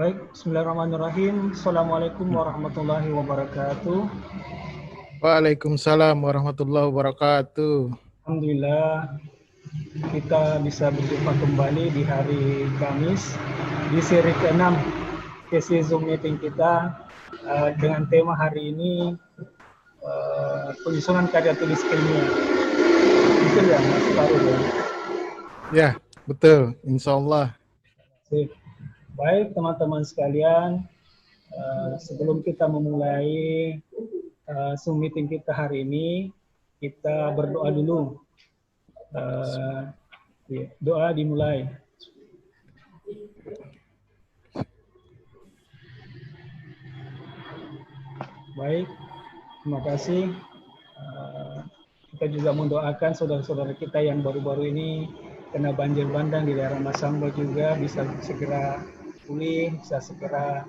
Baik, bismillahirrahmanirrahim. Assalamualaikum warahmatullahi wabarakatuh. Waalaikumsalam warahmatullahi wabarakatuh. Alhamdulillah, kita bisa berjumpa kembali di hari Kamis di seri ke-6 sesi Zoom meeting kita dengan tema hari ini penyusunan karya tulis ilmiah. Betul ya, Mas Farid ya? Ya, betul. Insya Allah. Baik, teman-teman sekalian, sebelum kita memulai Zoom meeting kita hari ini, kita berdoa dulu. Doa dimulai. Baik, terima kasih. Kita juga mendoakan saudara-saudara kita yang baru-baru ini kena banjir bandang di daerah Masamba juga bisa segera pulih, bisa segera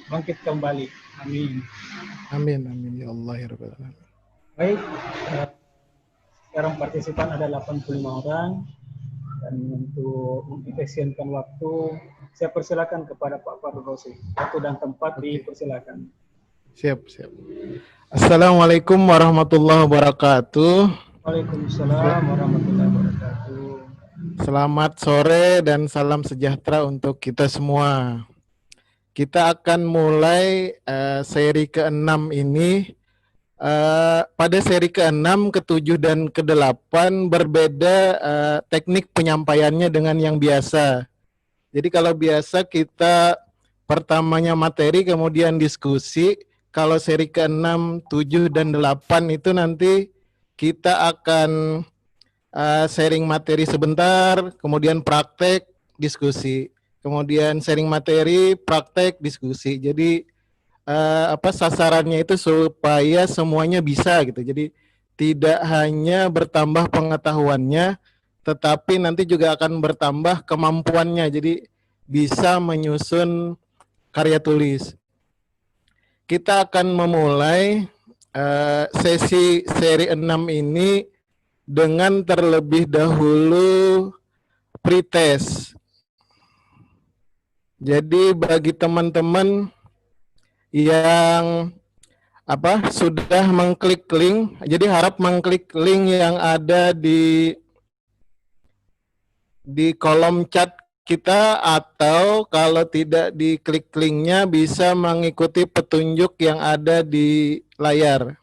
bangkit kembali. Amin. Amin, amin ya Allah ya Rabbal alamin. Baik, sekarang partisipan ada 85 orang dan untuk mengefisienkan waktu, saya persilakan kepada Pak Fardosi. Waktu dan tempat dipersilakan. Siap, siap. Assalamualaikum warahmatullahi wabarakatuh. Waalaikumsalam warahmatullahi wabarakatuh. Selamat sore dan salam sejahtera untuk kita semua. Kita akan mulai seri ke-6 ini. Pada seri ke-6, ke-7, dan ke-8 berbeda teknik penyampaiannya dengan yang biasa. Jadi kalau biasa kita pertamanya materi, kemudian diskusi. Kalau seri ke-6, 7, dan 8 itu nanti kita akan sharing materi sebentar, kemudian praktek, diskusi. Kemudian sharing materi, praktek, diskusi. Jadi sasarannya itu supaya semuanya bisa gitu. Jadi tidak hanya bertambah pengetahuannya, tetapi nanti juga akan bertambah kemampuannya. Jadi bisa menyusun karya tulis. Kita akan memulai seri 6 ini dengan terlebih dahulu pretest. Jadi bagi teman-teman yang sudah mengklik link, jadi harap mengklik link yang ada di kolom chat kita, atau kalau tidak diklik linknya bisa mengikuti petunjuk yang ada di layar.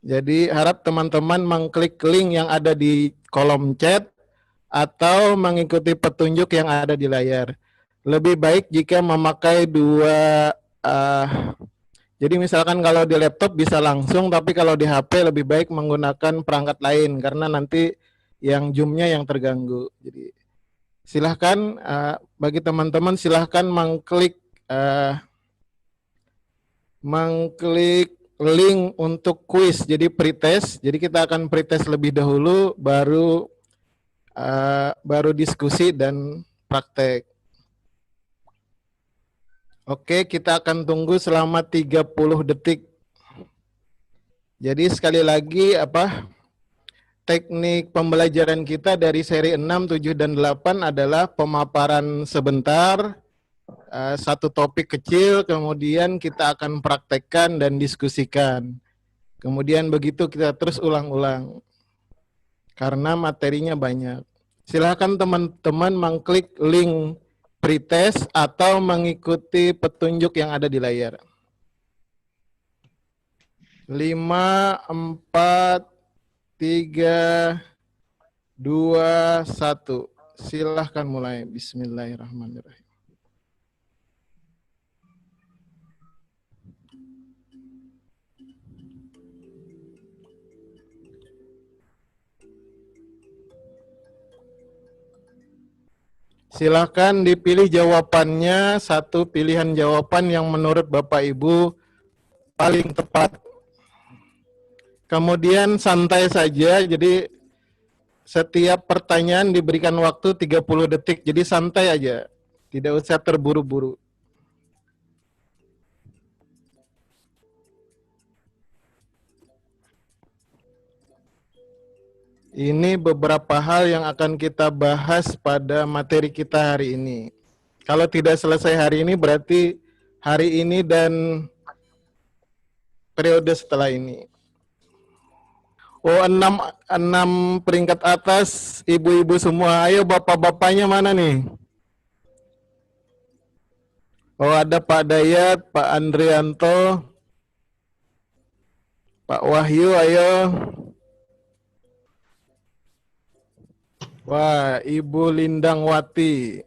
Jadi harap teman-teman mengklik link yang ada di kolom chat atau mengikuti petunjuk yang ada di layar. Lebih baik jika memakai dua, jadi misalkan kalau di laptop bisa langsung, tapi kalau di HP lebih baik menggunakan perangkat lain karena nanti yang zoom-nya yang terganggu. Jadi silahkan bagi teman-teman silahkan mengklik link untuk kuis, jadi pretest. Jadi kita akan pretest lebih dahulu, baru diskusi dan praktek. Oke, kita akan tunggu selama 30 detik. Jadi sekali lagi teknik pembelajaran kita dari seri 6, 7, dan 8 adalah pemaparan sebentar, satu topik kecil, kemudian kita akan praktekkan dan diskusikan. Kemudian begitu kita terus ulang-ulang, karena materinya banyak. Silakan teman-teman mengklik link pretest atau mengikuti petunjuk yang ada di layar. 5, 4, 3, 2, 1. Silahkan mulai. Bismillahirrahmanirrahim. Silahkan dipilih jawabannya, satu pilihan jawaban yang menurut Bapak Ibu paling tepat. Kemudian santai saja, jadi setiap pertanyaan diberikan waktu 30 detik, jadi santai aja, tidak usah terburu-buru. Ini beberapa hal yang akan kita bahas pada materi kita hari ini. Kalau tidak selesai hari ini berarti hari ini dan periode setelah ini. Oh, enam peringkat atas ibu-ibu semua. Ayo bapak-bapaknya mana nih? Oh, ada Pak Dayat, Pak Andrianto, Pak Wahyu, ayo. Wah, Ibu Lindang Wati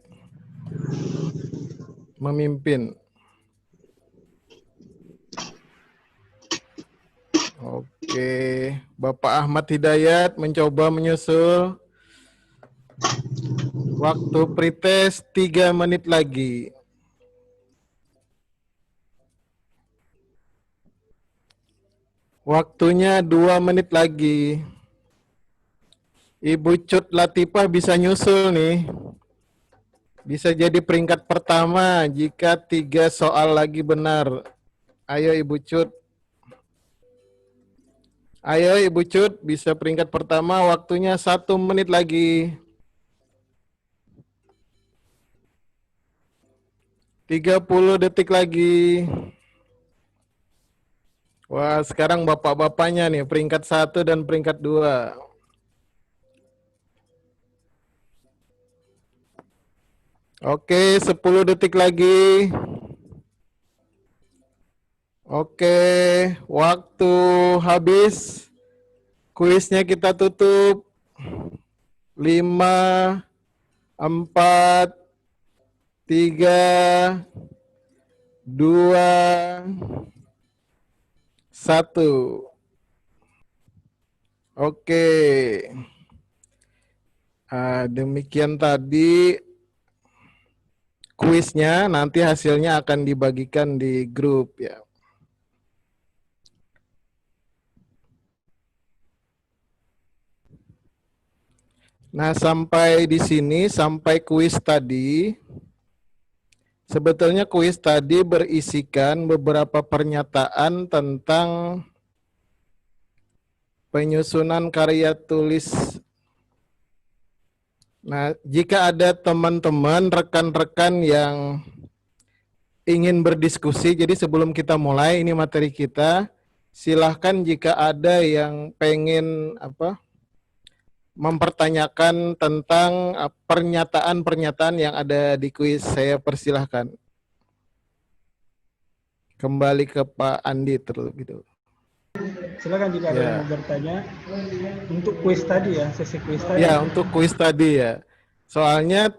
memimpin. Oke, Bapak Ahmad Hidayat mencoba menyusul. Waktu pretest 3 menit lagi. Waktunya 2 menit lagi. Ibu Cut Latifah bisa nyusul nih. Bisa jadi peringkat pertama jika 3 soal lagi benar. Ayo Ibu Cut. Ayo Ibu Cut, bisa peringkat pertama, waktunya 1 menit lagi. 30 detik lagi. Wah, sekarang bapak-bapaknya nih, peringkat 1 dan peringkat 2. Oke, 10 detik lagi. Oke, waktu habis. Kuisnya kita tutup. 5, 4, 3, 2, 1. Oke. Demikian tadi kuisnya, nanti hasilnya akan dibagikan di grup ya. Nah, sampai di sini, sampai kuis tadi, sebetulnya kuis tadi berisikan beberapa pernyataan tentang penyusunan karya tulis. Nah, jika ada teman-teman, rekan-rekan yang ingin berdiskusi, jadi sebelum kita mulai, ini materi kita, silahkan jika ada yang pengen mempertanyakan tentang pernyataan-pernyataan yang ada di kuis, saya persilahkan. Kembali ke Pak Andi terlebih dulu. Silakan jika ada yang mau bertanya untuk kuis tadi ya, sesi kuis tadi. Ya, untuk kuis tadi ya. Soalnya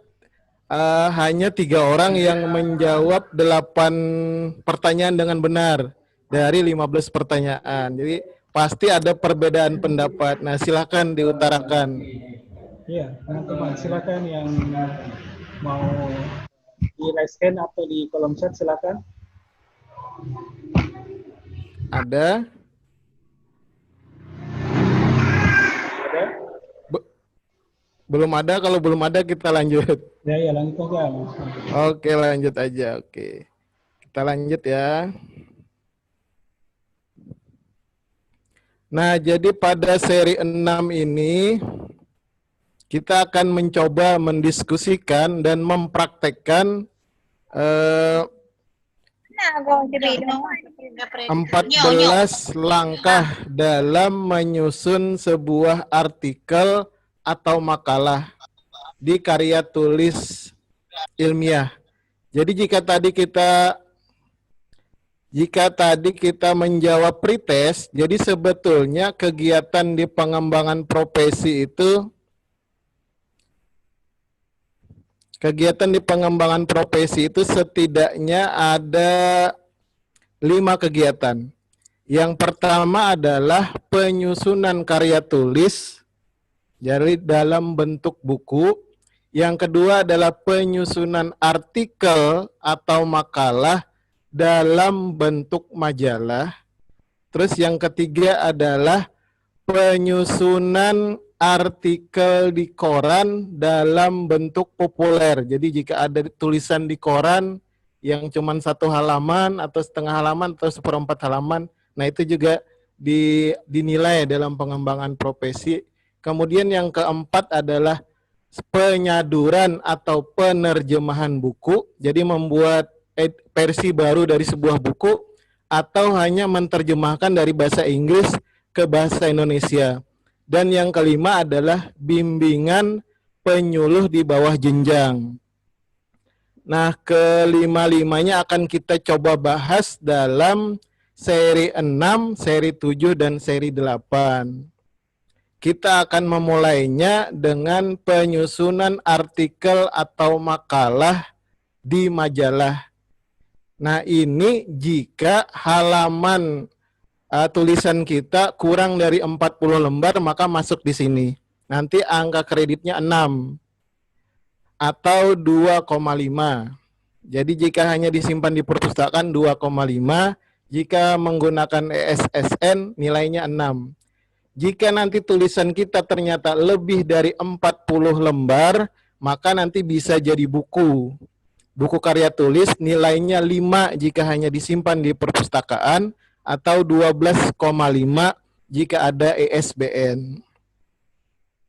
hanya 3 orang yang menjawab 8 pertanyaan dengan benar dari 15 pertanyaan. Jadi pasti ada perbedaan pendapat. Nah, silakan diutarakan. Iya, teman-teman silakan yang mau di raise hand atau di kolom chat silakan. Ada? Ada? Belum ada, kalau belum ada kita lanjut. Ya, lanjut aja. Oke, lanjut aja. Oke. Kita lanjut ya. Nah, jadi pada seri 6 ini kita akan mencoba mendiskusikan dan mempraktekkan 14 langkah dalam menyusun sebuah artikel atau makalah di karya tulis ilmiah. Jadi jika tadi kita menjawab pretest, jadi sebetulnya kegiatan di pengembangan profesi itu setidaknya ada 5 kegiatan. Yang pertama adalah penyusunan karya tulis, jadi dalam bentuk buku. Yang kedua adalah penyusunan artikel atau makalah dalam bentuk majalah. Terus yang ketiga adalah penyusunan artikel di koran dalam bentuk populer. Jadi jika ada tulisan di koran yang cuma 1 halaman atau setengah halaman atau 1/4 halaman, nah itu juga dinilai dalam pengembangan profesi. Kemudian yang keempat adalah penyaduran atau penerjemahan buku, jadi membuat versi baru dari sebuah buku, atau hanya menerjemahkan dari bahasa Inggris ke bahasa Indonesia. Dan yang kelima adalah bimbingan penyuluh di bawah jenjang. Nah, kelima-limanya akan kita coba bahas dalam seri 6, seri 7, dan seri 8. Kita akan memulainya dengan penyusunan artikel atau makalah di majalah. Nah, ini jika halaman tulisan kita kurang dari 40 lembar, maka masuk di sini. Nanti angka kreditnya 6 atau 2,5. Jadi jika hanya disimpan di perpustakaan 2,5, jika menggunakan ESSN nilainya 6. Jika nanti tulisan kita ternyata lebih dari 40 lembar, maka nanti bisa jadi buku. Buku karya tulis nilainya 5 jika hanya disimpan di perpustakaan, atau 12,5 jika ada ESBN.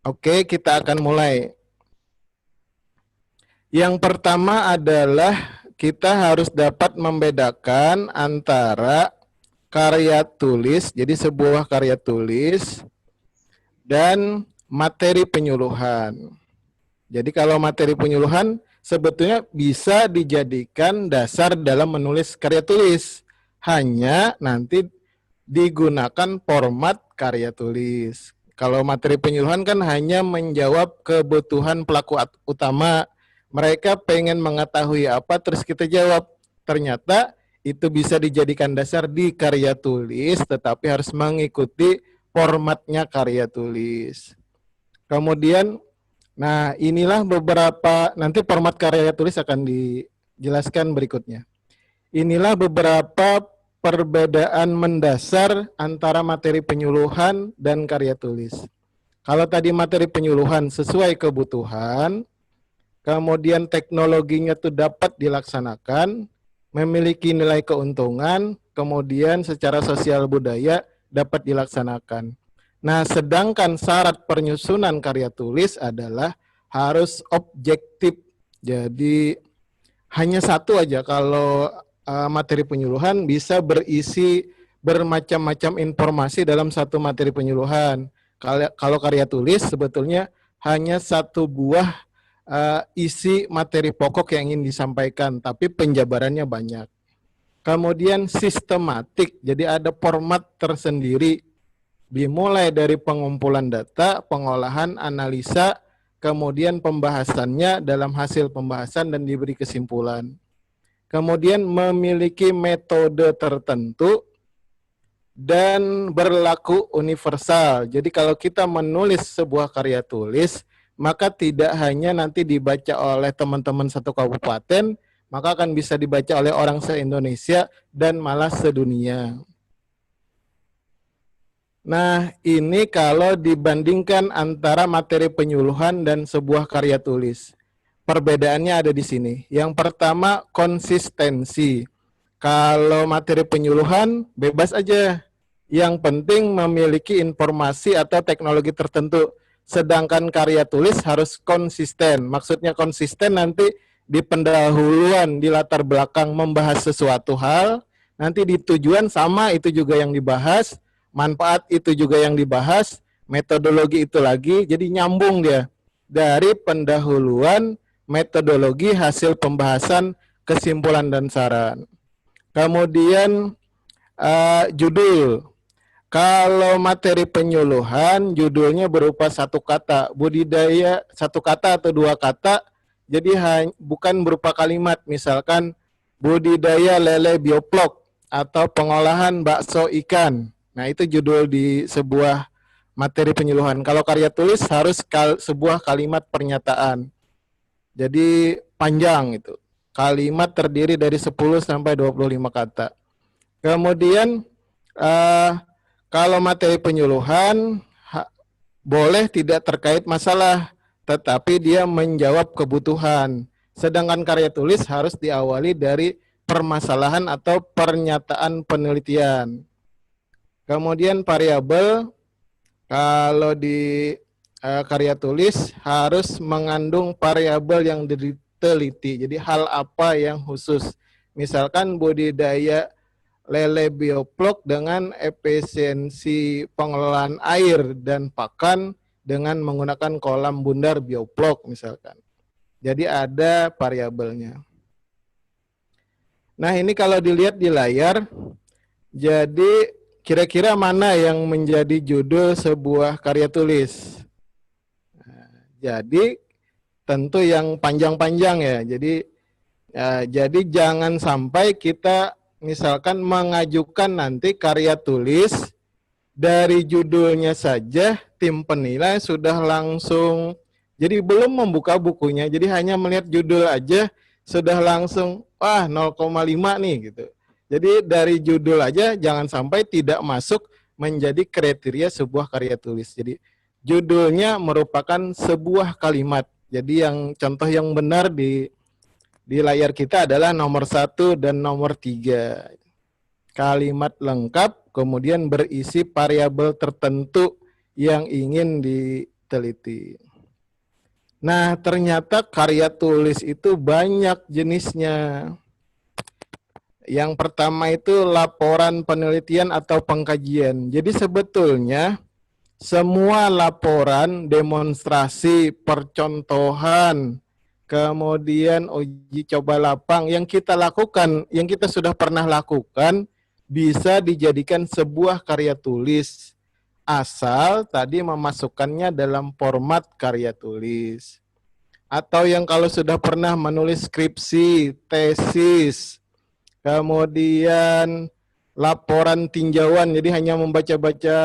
Oke, kita akan mulai. Yang pertama adalah kita harus dapat membedakan antara karya tulis, jadi sebuah karya tulis, dan materi penyuluhan. Jadi kalau materi penyuluhan sebetulnya bisa dijadikan dasar dalam menulis karya tulis, hanya nanti digunakan format karya tulis. Kalau materi penyuluhan kan hanya menjawab kebutuhan pelaku utama. Mereka pengen mengetahui apa, terus kita jawab. Ternyata itu bisa dijadikan dasar di karya tulis, tetapi harus mengikuti formatnya karya tulis. Kemudian, nah inilah beberapa, nanti format karya tulis akan dijelaskan berikutnya. Inilah beberapa perbedaan mendasar antara materi penyuluhan dan karya tulis. Kalau tadi materi penyuluhan sesuai kebutuhan, kemudian teknologinya itu dapat dilaksanakan, memiliki nilai keuntungan, kemudian secara sosial budaya dapat dilaksanakan. Nah, sedangkan syarat penyusunan karya tulis adalah harus objektif. Jadi hanya satu aja, kalau materi penyuluhan bisa berisi bermacam-macam informasi dalam satu materi penyuluhan. Kalau karya tulis sebetulnya hanya satu buah isi materi pokok yang ingin disampaikan, tapi penjabarannya banyak. Kemudian sistematik, jadi ada format tersendiri, dimulai dari pengumpulan data, pengolahan, analisa, kemudian pembahasannya dalam hasil pembahasan dan diberi kesimpulan. Kemudian memiliki metode tertentu dan berlaku universal. Jadi kalau kita menulis sebuah karya tulis, maka tidak hanya nanti dibaca oleh teman-teman satu kabupaten, maka akan bisa dibaca oleh orang se-Indonesia dan malah sedunia. Nah, ini kalau dibandingkan antara materi penyuluhan dan sebuah karya tulis. Perbedaannya ada di sini. Yang pertama, konsistensi. Kalau materi penyuluhan, bebas aja. Yang penting memiliki informasi atau teknologi tertentu. Sedangkan karya tulis harus konsisten. Maksudnya konsisten nanti di pendahuluan, di latar belakang membahas sesuatu hal, nanti di tujuan sama itu juga yang dibahas, manfaat itu juga yang dibahas, metodologi itu lagi, jadi nyambung dia. Dari pendahuluan, metodologi, hasil pembahasan, kesimpulan dan saran. Kemudian judul. Kalau materi penyuluhan, judulnya berupa satu kata, budidaya satu kata atau dua kata, jadi bukan berupa kalimat, misalkan budidaya lele bioplok atau pengolahan bakso ikan. Nah, itu judul di sebuah materi penyuluhan. Kalau karya tulis harus sebuah kalimat pernyataan. Jadi panjang itu. Kalimat terdiri dari 10 sampai 25 kata. Kemudian kalau materi penyuluhan boleh tidak terkait masalah, tetapi dia menjawab kebutuhan. Sedangkan karya tulis harus diawali dari permasalahan atau pernyataan penelitian. Kemudian variabel, kalau di karya tulis harus mengandung variabel yang diteliti. Jadi hal apa yang khusus. Misalkan budidaya lele bioplok dengan efisiensi pengelolaan air dan pakan dengan menggunakan kolam bundar bioplok misalkan. Jadi ada variabelnya. Nah ini kalau dilihat di layar, jadi kira-kira mana yang menjadi judul sebuah karya tulis? Jadi tentu yang panjang-panjang ya. Jadi jangan sampai kita misalkan mengajukan nanti karya tulis dari judulnya saja tim penilai sudah langsung, jadi belum membuka bukunya, jadi hanya melihat judul aja sudah langsung wah 0,5 nih gitu. Jadi dari judul aja jangan sampai tidak masuk menjadi kriteria sebuah karya tulis. Jadi judulnya merupakan sebuah kalimat. Jadi yang contoh yang benar di layar kita adalah nomor 1 dan nomor 3. Kalimat lengkap kemudian berisi variabel tertentu yang ingin diteliti. Nah, ternyata karya tulis itu banyak jenisnya. Yang pertama itu laporan penelitian atau pengkajian. Jadi sebetulnya semua laporan, demonstrasi, percontohan, kemudian uji coba lapang yang kita lakukan, yang kita sudah pernah lakukan, bisa dijadikan sebuah karya tulis. Asal tadi memasukkannya dalam format karya tulis. Atau yang kalau sudah pernah menulis skripsi, tesis, kemudian laporan tinjauan, jadi hanya membaca-baca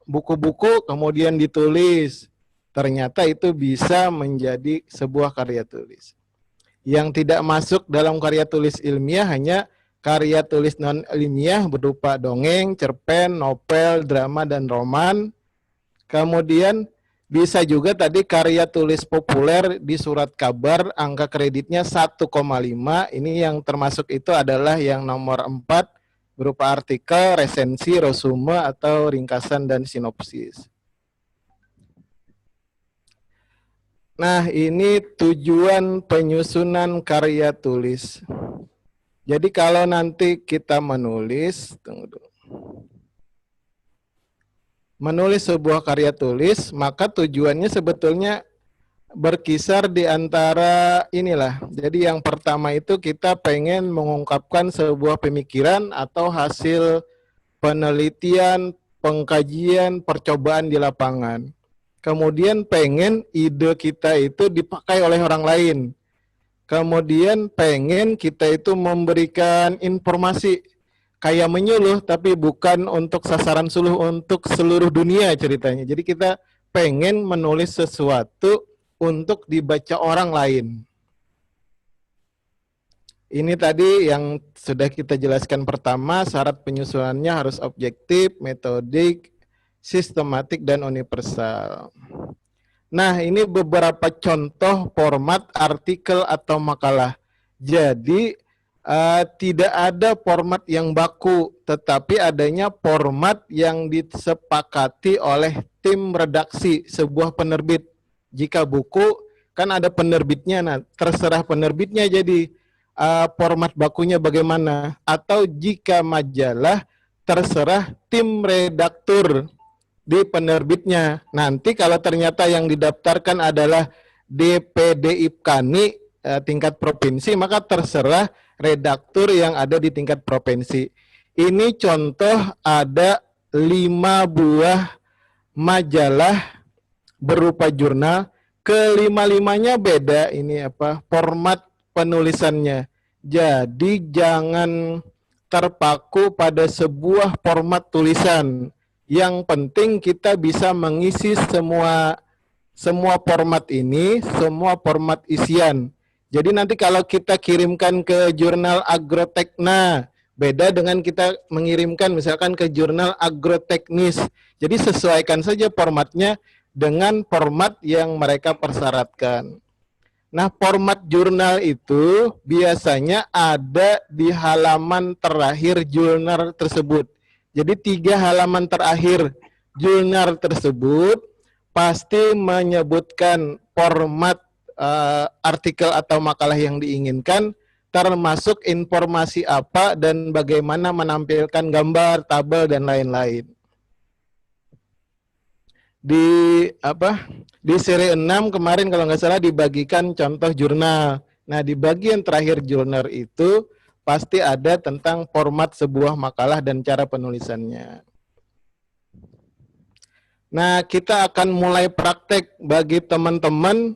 buku-buku kemudian ditulis. Ternyata itu bisa menjadi sebuah karya tulis. Yang tidak masuk dalam karya tulis ilmiah hanya karya tulis non-ilmiah berupa dongeng, cerpen, novel, drama, dan roman. Kemudian bisa juga tadi karya tulis populer di surat kabar, angka kreditnya 1,5. Ini yang termasuk itu adalah yang nomor 4, berupa artikel, resensi, resume, atau ringkasan dan sinopsis. Nah, ini tujuan penyusunan karya tulis. Jadi kalau nanti kita menulis, menulis sebuah karya tulis, maka tujuannya sebetulnya berkisar di antara inilah. Jadi yang pertama itu kita pengen mengungkapkan sebuah pemikiran atau hasil penelitian, pengkajian, percobaan di lapangan. Kemudian pengen ide kita itu dipakai oleh orang lain. Kemudian pengen kita itu memberikan informasi kayak menyuluh, tapi bukan untuk sasaran suluh, untuk seluruh dunia ceritanya. Jadi kita pengen menulis sesuatu untuk dibaca orang lain. Ini tadi yang sudah kita jelaskan pertama, syarat penyusunannya harus objektif, metodik, sistematik, dan universal. Nah, ini beberapa contoh format artikel atau makalah. Jadi, tidak ada format yang baku, tetapi adanya format yang disepakati oleh tim redaksi sebuah penerbit. Jika buku, kan ada penerbitnya, nah terserah penerbitnya jadi format bakunya bagaimana. Atau jika majalah, terserah tim redaktur di penerbitnya. Nanti kalau ternyata yang didaftarkan adalah DPD IPKANI tingkat provinsi, maka terserah redaktur yang ada di tingkat provinsi. Ini contoh ada 5 buah majalah berupa jurnal, kelima-limanya beda ini format penulisannya. Jadi jangan terpaku pada sebuah format tulisan. Yang penting kita bisa mengisi semua format ini, semua format isian. Jadi nanti kalau kita kirimkan ke jurnal Agrotekna, beda dengan kita mengirimkan misalkan ke jurnal Agroteknis. Jadi sesuaikan saja formatnya dengan format yang mereka persyaratkan. Nah, format jurnal itu biasanya ada di halaman terakhir jurnal tersebut. Jadi 3 halaman terakhir jurnal tersebut pasti menyebutkan format artikel atau makalah yang diinginkan, termasuk informasi apa dan bagaimana menampilkan gambar, tabel, dan lain-lain. Di seri 6 kemarin kalau nggak salah dibagikan contoh jurnal. Nah, di bagian terakhir jurnal itu pasti ada tentang format sebuah makalah dan cara penulisannya. Nah, kita akan mulai praktek bagi teman-teman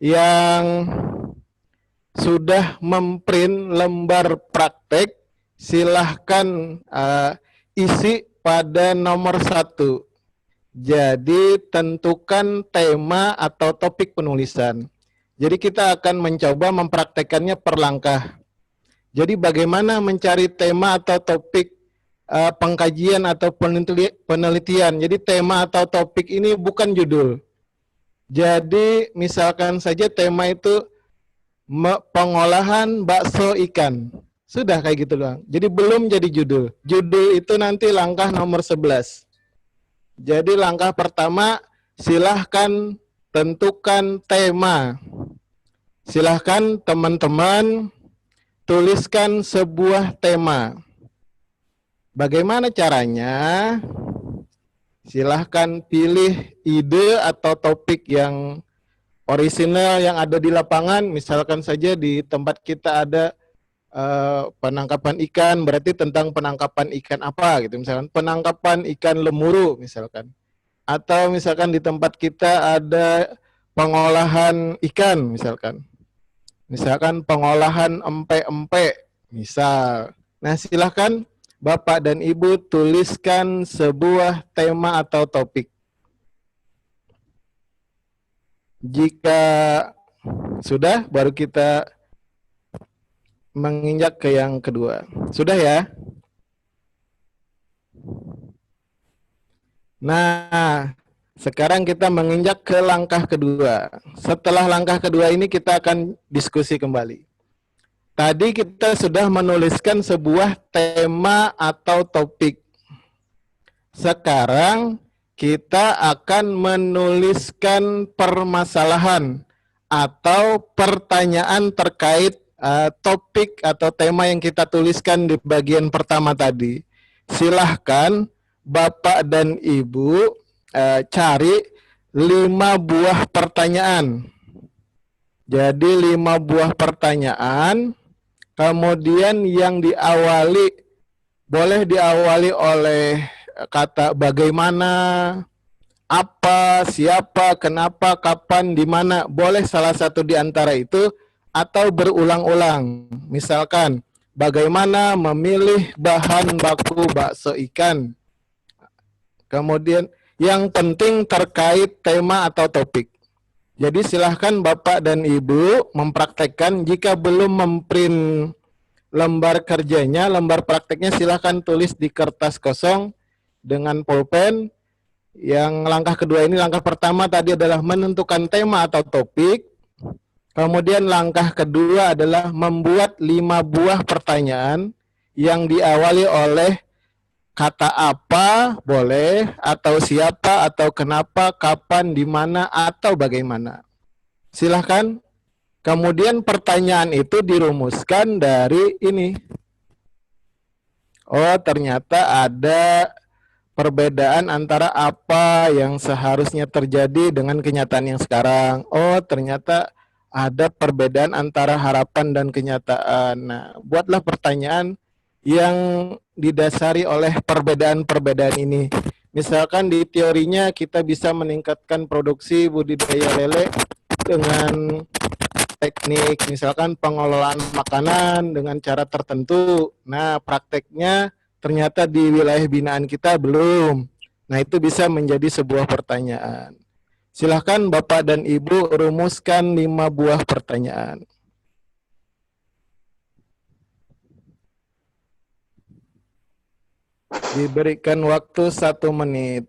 yang sudah memprint lembar praktek, silahkan isi pada nomor 1. Jadi tentukan tema atau topik penulisan. Jadi kita akan mencoba mempraktekannya per langkah. Jadi bagaimana mencari tema atau topik pengkajian atau penelitian. Jadi tema atau topik ini bukan judul. Jadi misalkan saja tema itu pengolahan bakso ikan. Sudah kayak gitu doang. Jadi belum jadi judul. Judul itu nanti langkah nomor 11. Jadi langkah pertama, silahkan tentukan tema. Silahkan teman-teman tuliskan sebuah tema. Bagaimana caranya? Silahkan pilih ide atau topik yang orisinal yang ada di lapangan. Misalkan saja di tempat kita ada penangkapan ikan, berarti tentang penangkapan ikan apa gitu, misalkan penangkapan ikan lemuru misalkan, atau misalkan di tempat kita ada pengolahan ikan misalkan pengolahan empe-empe misal. Nah, silahkan Bapak dan Ibu tuliskan sebuah tema atau topik. Jika sudah, baru kita menginjak ke yang kedua. Sudah ya? Nah, sekarang kita menginjak ke langkah kedua. Setelah langkah kedua ini kita akan diskusi kembali. Tadi kita sudah menuliskan sebuah tema atau topik. Sekarang kita akan menuliskan permasalahan atau pertanyaan terkait topik atau tema yang kita tuliskan di bagian pertama tadi. Silahkan Bapak dan Ibu cari 5 buah pertanyaan. Jadi 5 buah pertanyaan, kemudian yang boleh diawali oleh kata bagaimana, apa, siapa, kenapa, kapan, di mana. Boleh salah satu di antara itu atau berulang-ulang. Misalkan, bagaimana memilih bahan baku bakso ikan. Kemudian, yang penting terkait tema atau topik. Jadi silahkan Bapak dan Ibu mempraktekkan. Jika belum memprint lembar kerjanya, lembar prakteknya silahkan tulis di kertas kosong dengan pulpen. Yang langkah kedua ini, langkah pertama tadi adalah menentukan tema atau topik. Kemudian langkah kedua adalah membuat 5 buah pertanyaan yang diawali oleh kata apa, boleh, atau siapa, atau kenapa, kapan, di mana, atau bagaimana. Silahkan. Kemudian pertanyaan itu dirumuskan dari ini. Oh, ternyata ada perbedaan antara apa yang seharusnya terjadi dengan kenyataan yang sekarang. Oh, ternyata ada perbedaan antara harapan dan kenyataan. Nah, buatlah pertanyaan yang didasari oleh perbedaan-perbedaan ini. Misalkan di teorinya kita bisa meningkatkan produksi budidaya lele dengan teknik misalkan pengelolaan makanan dengan cara tertentu. Nah, prakteknya ternyata di wilayah binaan kita belum. Nah, itu bisa menjadi sebuah pertanyaan. Silahkan Bapak dan Ibu rumuskan 5 buah pertanyaan. Diberikan waktu 1 menit.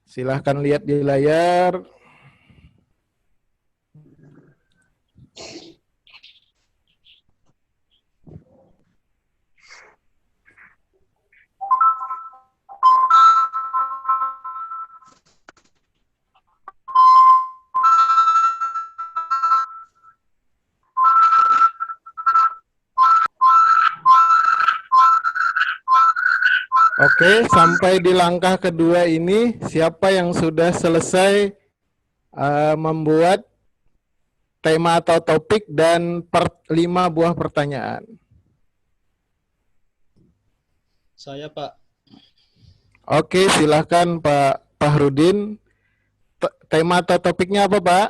Silahkan lihat di layar. Oke, sampai di langkah kedua ini, siapa yang sudah selesai membuat tema atau topik dan 5 buah pertanyaan? Saya, Pak. Oke, silahkan Pak Fahrudin. Tema atau topiknya apa, Pak?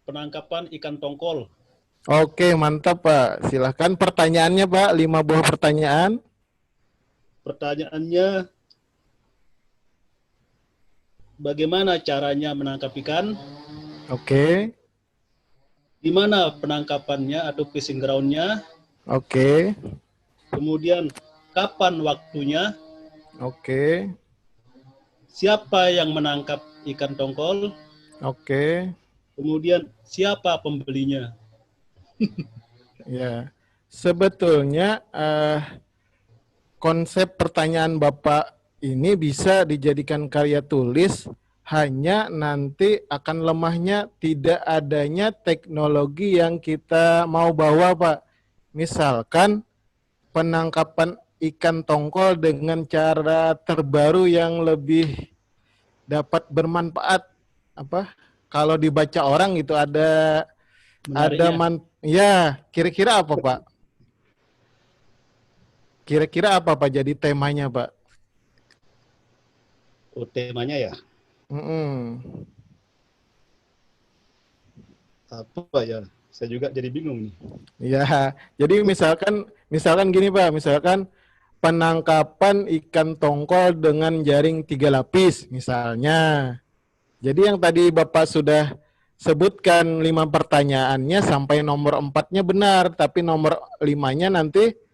Penangkapan ikan tongkol. Oke, mantap Pak. Silahkan pertanyaannya Pak, 5 buah pertanyaan. Pertanyaannya, bagaimana caranya menangkap ikan? Oke. Di mana penangkapannya atau fishing ground-nya? Oke. Kemudian, kapan waktunya? Oke. Siapa yang menangkap ikan tongkol? Oke. Kemudian, siapa pembelinya? Ya, sebetulnya konsep pertanyaan Bapak ini bisa dijadikan karya tulis, hanya nanti akan lemahnya tidak adanya teknologi yang kita mau bawa, Pak. Misalkan penangkapan ikan tongkol dengan cara terbaru yang lebih dapat bermanfaat. Apa? Kalau dibaca orang itu ada ya, kira-kira apa Pak? Kira-kira apa Pak jadi temanya Pak? Oh, temanya ya? Apa ya? Saya juga jadi bingung nih. Ya, jadi misalkan gini Pak, misalkan penangkapan ikan tongkol dengan jaring 3 lapis misalnya. Jadi yang tadi Bapak sudah sebutkan 5 pertanyaannya sampai nomor 4-nya benar, tapi nomor 5-nya nanti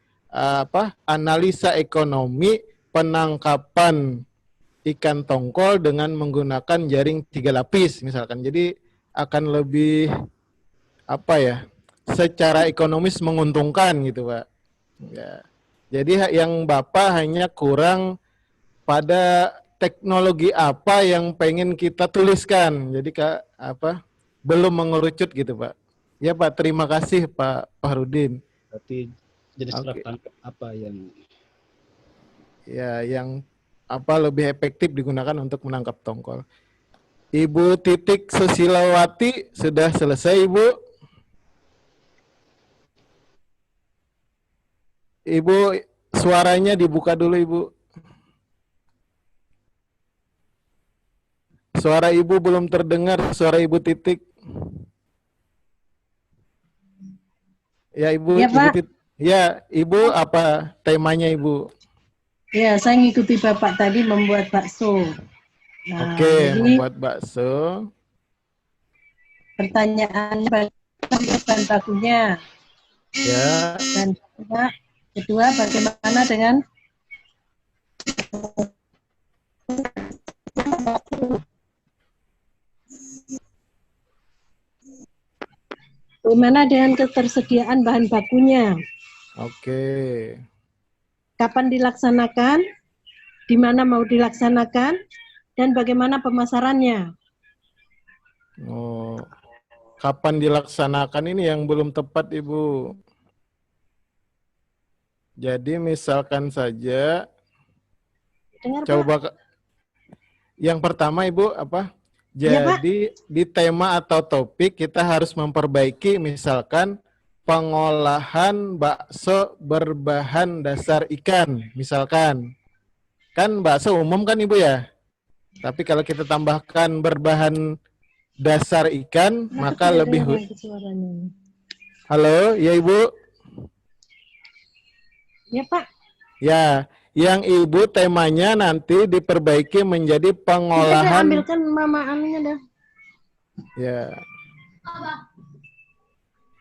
analisa ekonomi penangkapan ikan tongkol dengan menggunakan jaring 3 lapis misalkan. Jadi akan lebih secara ekonomis menguntungkan gitu Pak. Ya. Jadi yang Bapak hanya kurang pada teknologi apa yang pengen kita tuliskan. Jadi belum mengerucut gitu Pak. Ya Pak, terima kasih Pak Fahrudin. Berarti jenis alat tangkap apa yang lebih efektif digunakan untuk menangkap tongkol. Ibu Titik Susilawati sudah selesai Ibu. Ibu suaranya dibuka dulu Ibu. Suara Ibu belum terdengar, suara Ibu Titik. Ya Ibu, ya, Pak. Ibu apa temanya Ibu? Ya, saya ngikuti Bapak tadi membuat bakso. Nah, Oke, membuat bakso. Pertanyaannya bahan bakunya. Ya. Dan kedua bagaimana dengan ketersediaan bahan bakunya? Oke. Kapan dilaksanakan? Di mana mau dilaksanakan? Dan bagaimana pemasarannya? Oh, kapan dilaksanakan ini yang belum tepat Ibu. Jadi misalkan saja, yang pertama Ibu apa? Jadi di tema atau topik kita harus memperbaiki misalkan pengolahan bakso berbahan dasar ikan, misalkan. Kan bakso umum kan Ibu ya? Tapi kalau kita tambahkan berbahan dasar ikan, maka lebih... Halo, ya Ibu? Ya Pak. Ya, yang Ibu temanya nanti diperbaiki menjadi pengolahan... Ambilkan mama anunya dah. Ya.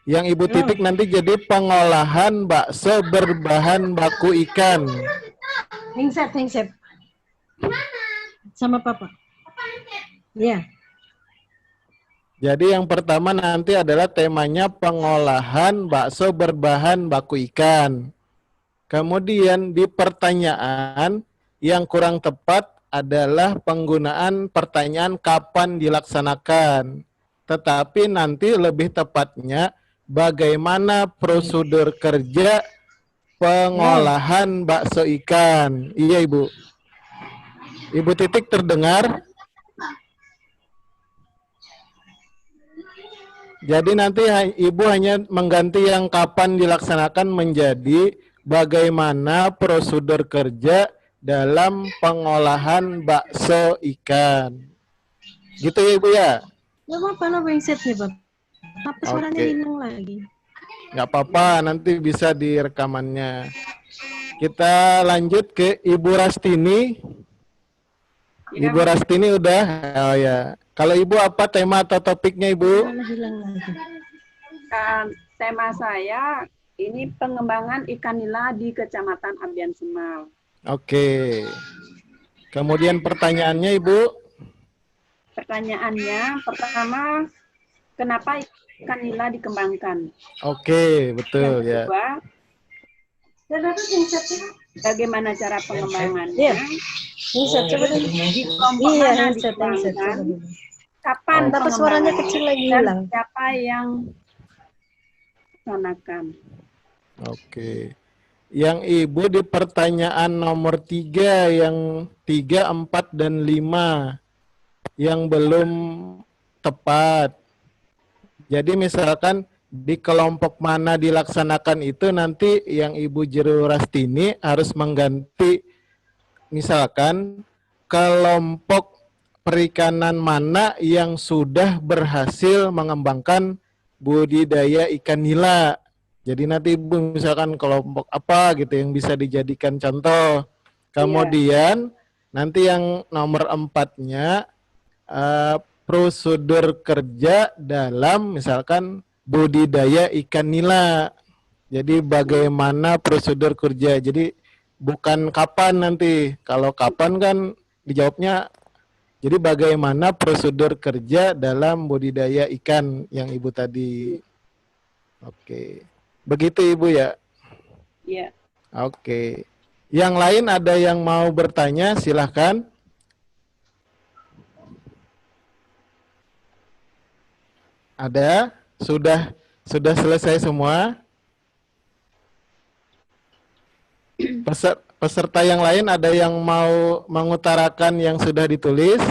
Yang Ibu Titik nanti jadi pengolahan bakso berbahan baku ikan. Hengset. Sama Papa. Ya. Jadi yang pertama nanti adalah temanya pengolahan bakso berbahan baku ikan. Kemudian di pertanyaan yang kurang tepat adalah penggunaan pertanyaan kapan dilaksanakan. Tetapi nanti lebih tepatnya bagaimana prosedur kerja pengolahan bakso ikan. Iya, Ibu. Ibu Titik terdengar? Jadi nanti Ibu hanya mengganti yang kapan dilaksanakan menjadi bagaimana prosedur kerja dalam pengolahan bakso ikan. Gitu ya, Ibu ya? Nggak apa-apa, no wingset nih, Bapak. Apa suaranya Oke. hilang lagi? Nggak apa-apa, nanti bisa di rekamannya. Kita lanjut ke Ibu Rastini. Ibu Rastini udah? Oh ya. Kalau Ibu apa tema atau topiknya, Ibu? Malah hilang lagi. Tema saya ini pengembangan ikan nila di Kecamatan Ambian Semal. Oke. Kemudian pertanyaannya, Ibu? Pertanyaannya pertama, kenapa ikan nila dikembangkan? Oke, betul ya. Kedua, bagaimana cara pengembangannya? Iya. Wingset coba dulu. Di kelompok Iya, mana wingset coba dikembangkan? dulu. Kapan Tapi suaranya pengembangannya? kecil lagi Dan hilang. siapa yang melaksanakan? Oke. Yang Ibu di pertanyaan nomor 3, yang 3, 4, dan 5 yang belum tepat. Jadi misalkan di kelompok mana dilaksanakan itu nanti yang Ibu Jero Rastini harus mengganti, misalkan kelompok perikanan mana yang sudah berhasil mengembangkan budidaya ikan nila. Jadi nanti Ibu misalkan kelompok apa gitu yang bisa dijadikan contoh. Kemudian nanti yang nomor 4-nya prosedur kerja dalam misalkan budidaya ikan nila. Jadi bagaimana prosedur kerja. Jadi bukan kapan nanti. Kalau kapan kan dijawabnya, jadi bagaimana prosedur kerja dalam budidaya ikan yang Ibu tadi. Oke. Begitu Ibu ya? Iya. Oke. Yang lain ada yang mau bertanya, silahkan. Ada? Sudah selesai semua? Peserta yang lain ada yang mau mengutarakan yang sudah ditulis?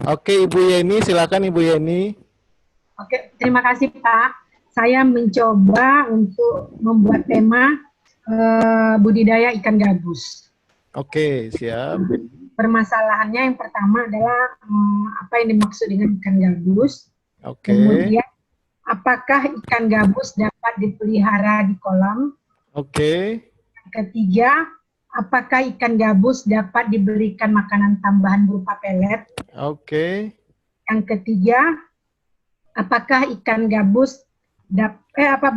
Oke, Ibu Yeni, silakan Ibu Yeni. Oke, terima kasih Pak. Saya mencoba untuk membuat tema budidaya ikan gabus. Oke, siap. Permasalahannya yang pertama adalah apa yang dimaksud dengan ikan gabus. Oke. Kemudian, apakah ikan gabus dapat dipelihara di kolam? Oke. Yang ketiga, apakah ikan gabus dapat diberikan makanan tambahan berupa pelet? Oke. Yang ketiga, apakah ikan gabus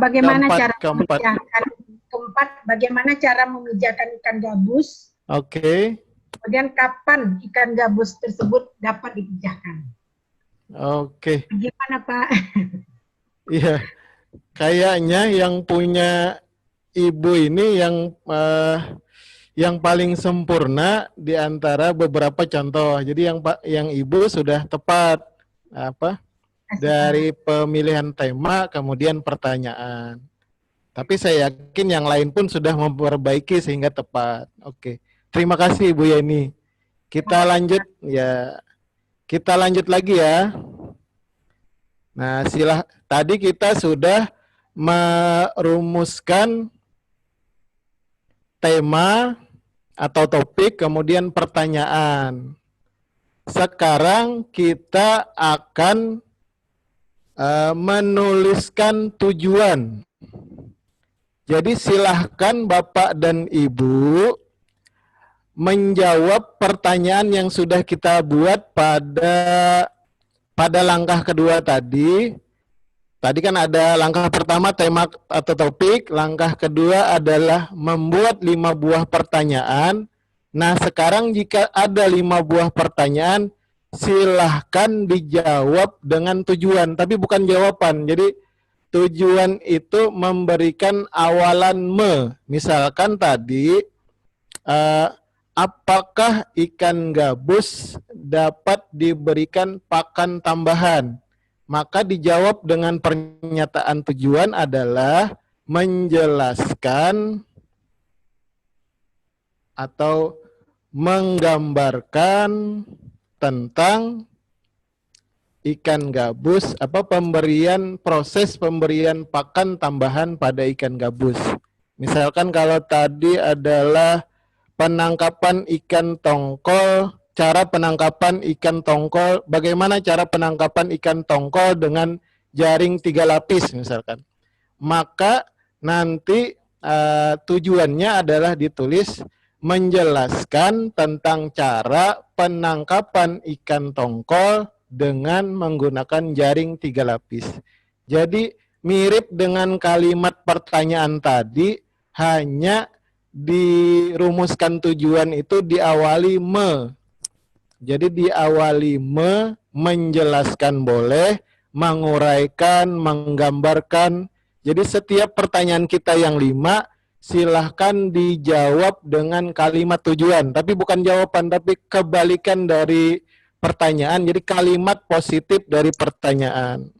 bagaimana cara memijahkan? Keempat, bagaimana cara memijahkan ikan gabus? Oke. Kemudian kapan ikan gabus tersebut dapat dipijahkan? Oke. Gimana Pak? Iya. Kayaknya yang punya Ibu ini yang paling sempurna di antara beberapa contoh. Jadi yang Ibu sudah tepat dari pemilihan tema kemudian pertanyaan. Tapi saya yakin yang lain pun sudah memperbaiki sehingga tepat. Oke. Terima kasih Ibu Yeni. Kita lanjut ya. Kita lanjut lagi ya. Nah, tadi kita sudah merumuskan tema atau topik, kemudian pertanyaan. Sekarang kita akan menuliskan tujuan. Jadi silahkan Bapak dan Ibu menjawab pertanyaan yang sudah kita buat pada langkah kedua tadi. Tadi kan ada langkah pertama tema atau topik, langkah kedua adalah membuat 5 buah pertanyaan. Nah, sekarang jika ada 5 buah pertanyaan, silahkan dijawab dengan tujuan, tapi bukan jawaban. Jadi tujuan itu memberikan awalan misalkan tadi apakah ikan gabus dapat diberikan pakan tambahan? Maka dijawab dengan pernyataan tujuan adalah menjelaskan atau menggambarkan tentang ikan gabus, proses pemberian pakan tambahan pada ikan gabus. Misalkan kalau tadi adalah penangkapan ikan tongkol, cara penangkapan ikan tongkol, bagaimana cara penangkapan ikan tongkol dengan jaring 3 lapis misalkan. Maka nanti tujuannya adalah ditulis menjelaskan tentang cara penangkapan ikan tongkol dengan menggunakan jaring 3 lapis. Jadi mirip dengan kalimat pertanyaan tadi, hanya dirumuskan tujuan itu diawali me. Jadi diawali menjelaskan boleh, menguraikan, menggambarkan. Jadi setiap pertanyaan kita yang 5, silahkan dijawab dengan kalimat tujuan. Tapi bukan jawaban, tapi kebalikan dari pertanyaan. Jadi kalimat positif dari pertanyaan.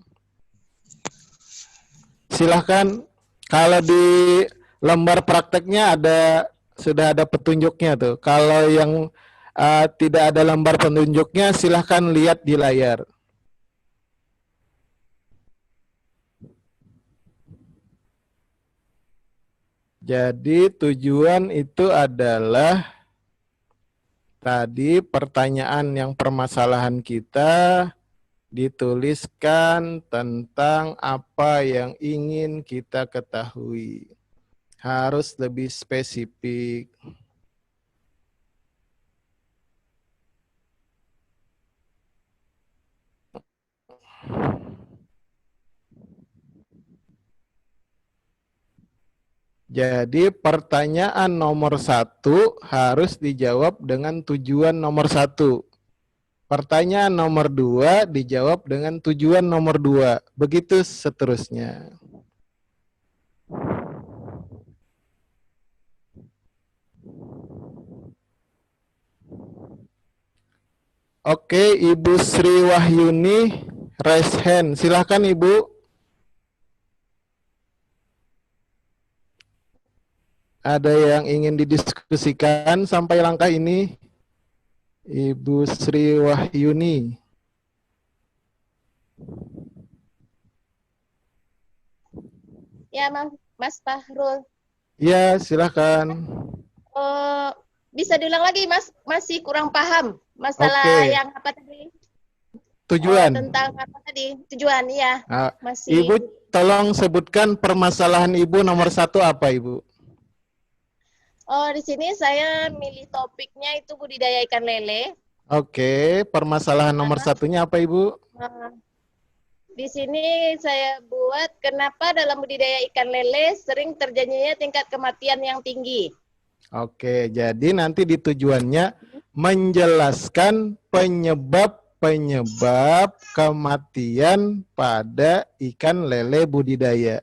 Silahkan, kalau di lembar prakteknya sudah ada petunjuknya tuh. Kalau yang tidak ada lembar petunjuknya, silahkan lihat di layar. Jadi tujuan itu adalah tadi pertanyaan yang permasalahan kita dituliskan tentang apa yang ingin kita ketahui. Harus lebih spesifik. Jadi pertanyaan nomor 1 harus dijawab dengan tujuan nomor 1. Pertanyaan nomor 2 dijawab dengan tujuan nomor 2. Begitu seterusnya. Oke, Ibu Sri Wahyuni, raise hand. Silakan Ibu. Ada yang ingin didiskusikan sampai langkah ini? Ibu Sri Wahyuni. Ya, Mas Fahrul. Ya, silakan. Bisa diulang lagi, Mas? Masih kurang paham masalah yang apa tadi? Tujuan. Tentang apa tadi? Tujuan, ya. Masih. Ibu, tolong sebutkan permasalahan Ibu nomor 1 apa, Ibu? Di sini saya milih topiknya itu budidaya ikan lele. Oke, permasalahan nomor 1-nya apa, Ibu? Di sini saya buat kenapa dalam budidaya ikan lele sering terjadinya tingkat kematian yang tinggi. Oke, jadi nanti di tujuannya menjelaskan penyebab kematian pada ikan lele budidaya.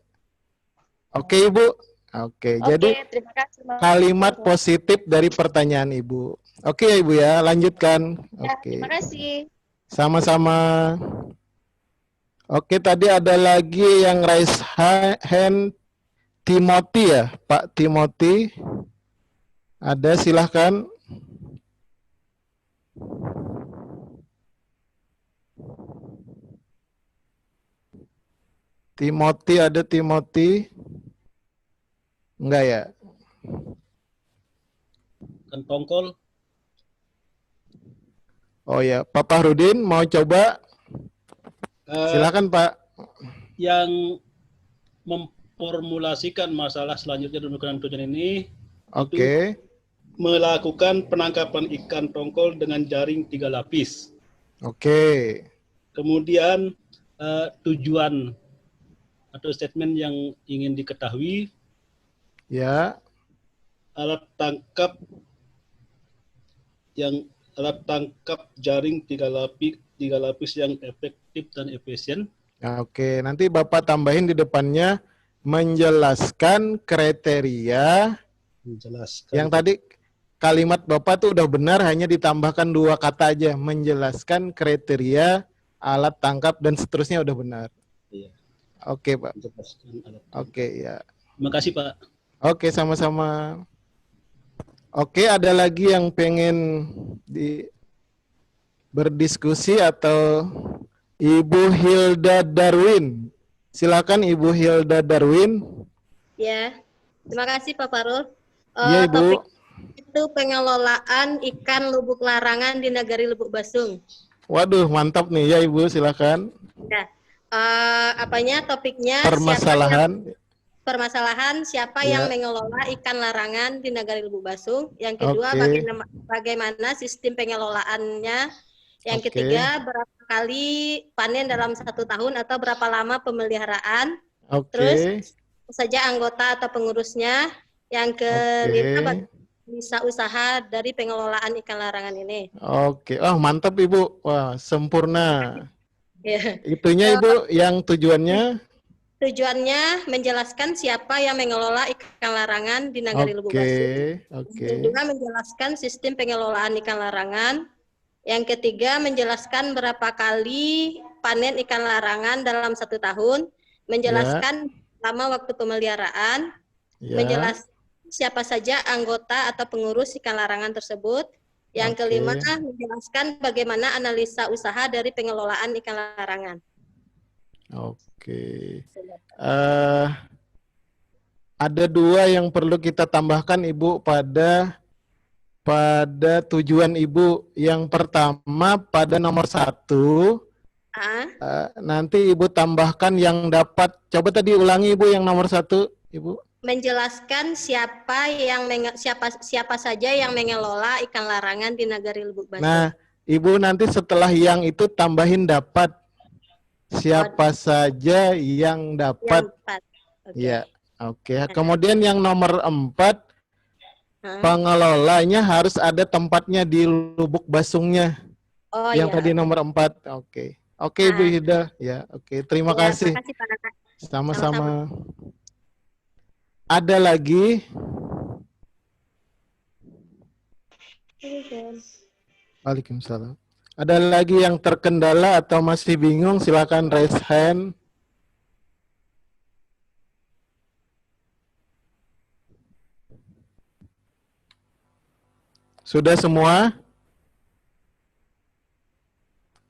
Oke, Ibu. Oke, jadi terima kasih, kalimat positif dari pertanyaan Ibu. Oke ya Ibu ya, lanjutkan. Ya, Oke. terima kasih. Sama-sama. Oke, tadi ada lagi yang raise hand, Timothy ya, Pak Timothy. Ada, silahkan. Timothy, ada Timothy? Enggak ya? Ikan tongkol. Oh ya, Pak Fahrudin mau coba? Silakan Pak. Yang memformulasikan masalah selanjutnya dengan tujuan ini. Oke. Melakukan penangkapan ikan tongkol dengan jaring 3 lapis. Oke. Kemudian tujuan atau statement yang ingin diketahui. Ya. Alat tangkap jaring 3 lapis yang efektif dan efisien. Oke, nanti Bapak tambahin di depannya menjelaskan kriteria. Menjelaskan. Yang tadi kalimat Bapak tuh udah benar, hanya ditambahkan 2 kata aja, menjelaskan kriteria alat tangkap dan seterusnya udah benar. Iya. Oke, Pak. Menjelaskan alat tangkap. Oke, ya. Terima kasih Pak. Oke, sama-sama. Oke, ada lagi yang pengen berdiskusi atau Ibu Hilda Darwin? Silakan Ibu Hilda Darwin. Ya, terima kasih Pak Farul. Iya, Ibu. Topik itu pengelolaan ikan lubuk larangan di Nagari Lubuk Basung. Waduh, mantap nih ya Ibu, silakan. Ya, topiknya permasalahan siapa Ya. yang mengelola ikan larangan di Nagari Lubuk Basung. Yang kedua, Oke. bagaimana sistem pengelolaannya. Yang Oke. ketiga, berapa kali panen dalam 1 tahun atau berapa lama pemeliharaan. Oke. Terus saja anggota atau pengurusnya. Yang kelima, bisa usaha dari pengelolaan ikan larangan ini. Oke. Oh, mantap Ibu. Wah, sempurna. Ya. Itunya Ibu yang tujuannya? Tujuannya menjelaskan siapa yang mengelola ikan larangan di Nagari Lubuk Basung. Oke. Kedua, menjelaskan sistem pengelolaan ikan larangan. Yang ketiga, menjelaskan berapa kali panen ikan larangan dalam 1 tahun. Menjelaskan lama waktu pemeliharaan. Ya. Menjelaskan siapa saja anggota atau pengurus ikan larangan tersebut. Yang kelima, menjelaskan bagaimana analisa usaha dari pengelolaan ikan larangan. Oke. Ada 2 yang perlu kita tambahkan Ibu pada tujuan Ibu. Yang pertama pada nomor 1. Nanti Ibu tambahkan yang dapat. Coba tadi ulangi Ibu yang nomor 1, Ibu. Menjelaskan siapa saja yang mengelola ikan larangan di Nagari Lubuk Basung. Nah, Ibu nanti setelah yang itu tambahin dapat. Siapa saja yang dapat. Ya, oke. Kemudian yang nomor 4, pengelolanya harus ada tempatnya di Lubuk Basungnya. Yang tadi nomor 4. Oke. Oke, Ibu Hilda. Ya, oke. Terima kasih. Terima kasih Pak. Sama-sama. Ada lagi? Waalaikumsalam. Ada lagi yang terkendala atau masih bingung? Silakan raise hand. Sudah semua?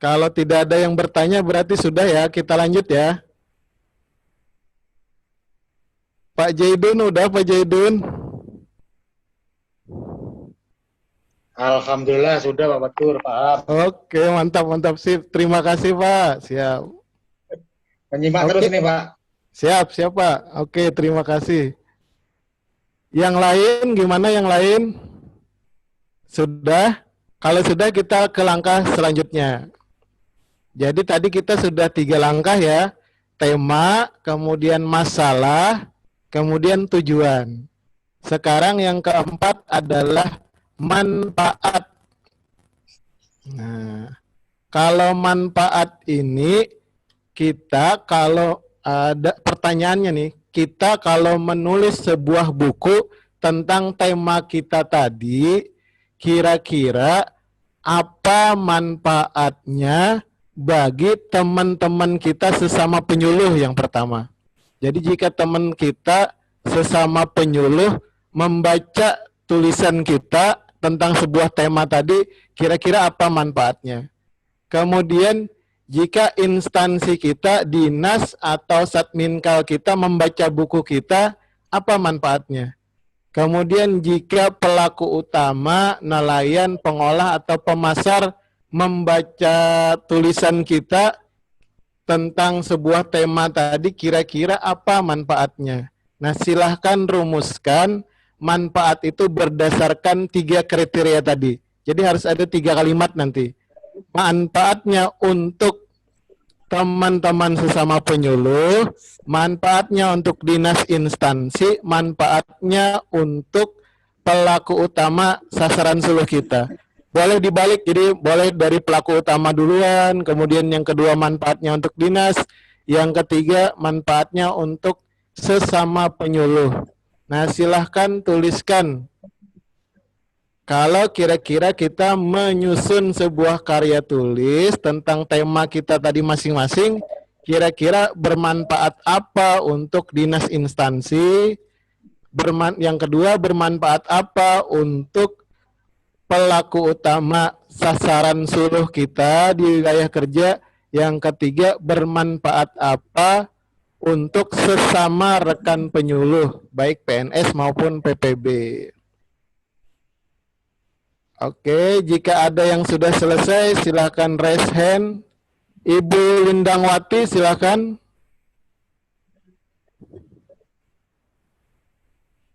Kalau tidak ada yang bertanya berarti sudah ya. Kita lanjut ya. Pak Jaidun, udah Pak Jaidun? Alhamdulillah sudah Pak Batur, paham. Oke, mantap sip. Terima kasih Pak. Siap. Menyimak terus ini Pak. Siap Pak. Oke, terima kasih. Yang lain gimana yang lain? Sudah? Kalau sudah kita ke langkah selanjutnya. Jadi tadi kita sudah 3 langkah ya. Tema, kemudian masalah, kemudian tujuan. Sekarang yang keempat adalah manfaat. Nah, kalau manfaat ini kita kalau ada pertanyaannya nih, kita kalau menulis sebuah buku tentang tema kita tadi, kira-kira apa manfaatnya bagi teman-teman kita sesama penyuluh yang pertama. Jadi jika teman kita sesama penyuluh membaca tulisan kita tentang sebuah tema tadi, kira-kira apa manfaatnya? Kemudian jika instansi kita, dinas atau satminkal kita membaca buku kita, apa manfaatnya? Kemudian jika pelaku utama, nelayan, pengolah atau pemasar membaca tulisan kita tentang sebuah tema tadi, kira-kira apa manfaatnya? Nah, silahkan rumuskan manfaat itu berdasarkan 3 kriteria tadi. Jadi harus ada 3 kalimat nanti. Manfaatnya untuk teman-teman sesama penyuluh, manfaatnya untuk dinas instansi, manfaatnya untuk pelaku utama sasaran suluh kita. Boleh dibalik, jadi boleh dari pelaku utama duluan, kemudian yang kedua manfaatnya untuk dinas, yang ketiga manfaatnya untuk sesama penyuluh. Nah, silahkan tuliskan. Kalau kira-kira kita menyusun sebuah karya tulis tentang tema kita tadi masing-masing, kira-kira bermanfaat apa untuk dinas instansi, yang kedua bermanfaat apa untuk pelaku utama sasaran suruh kita di wilayah kerja, yang ketiga bermanfaat apa untuk sesama rekan penyuluh, baik PNS maupun PPB. Oke, jika ada yang sudah selesai, silakan raise hand. Ibu Lindangwati, silakan.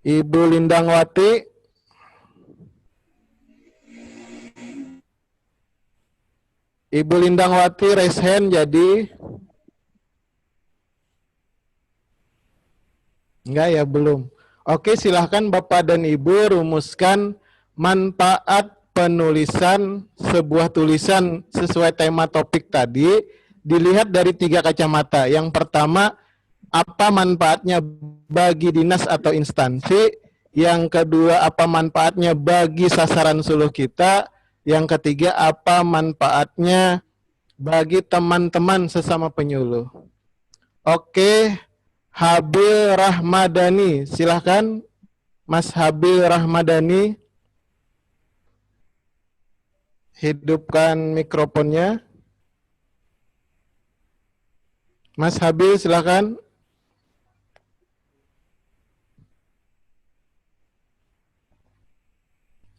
Ibu Lindangwati. Ibu Lindangwati raise hand jadi. Enggak ya, belum. Oke, silahkan Bapak dan Ibu rumuskan manfaat penulisan sebuah tulisan sesuai tema topik tadi, dilihat dari 3 kacamata. Yang pertama, apa manfaatnya bagi dinas atau instansi. Yang kedua, apa manfaatnya bagi sasaran suluh kita. Yang ketiga, apa manfaatnya bagi teman-teman sesama penyuluh. Oke, Habil Rahmadani, silahkan Mas Habil Rahmadani. Hidupkan mikrofonnya. Mas Habil, silakan.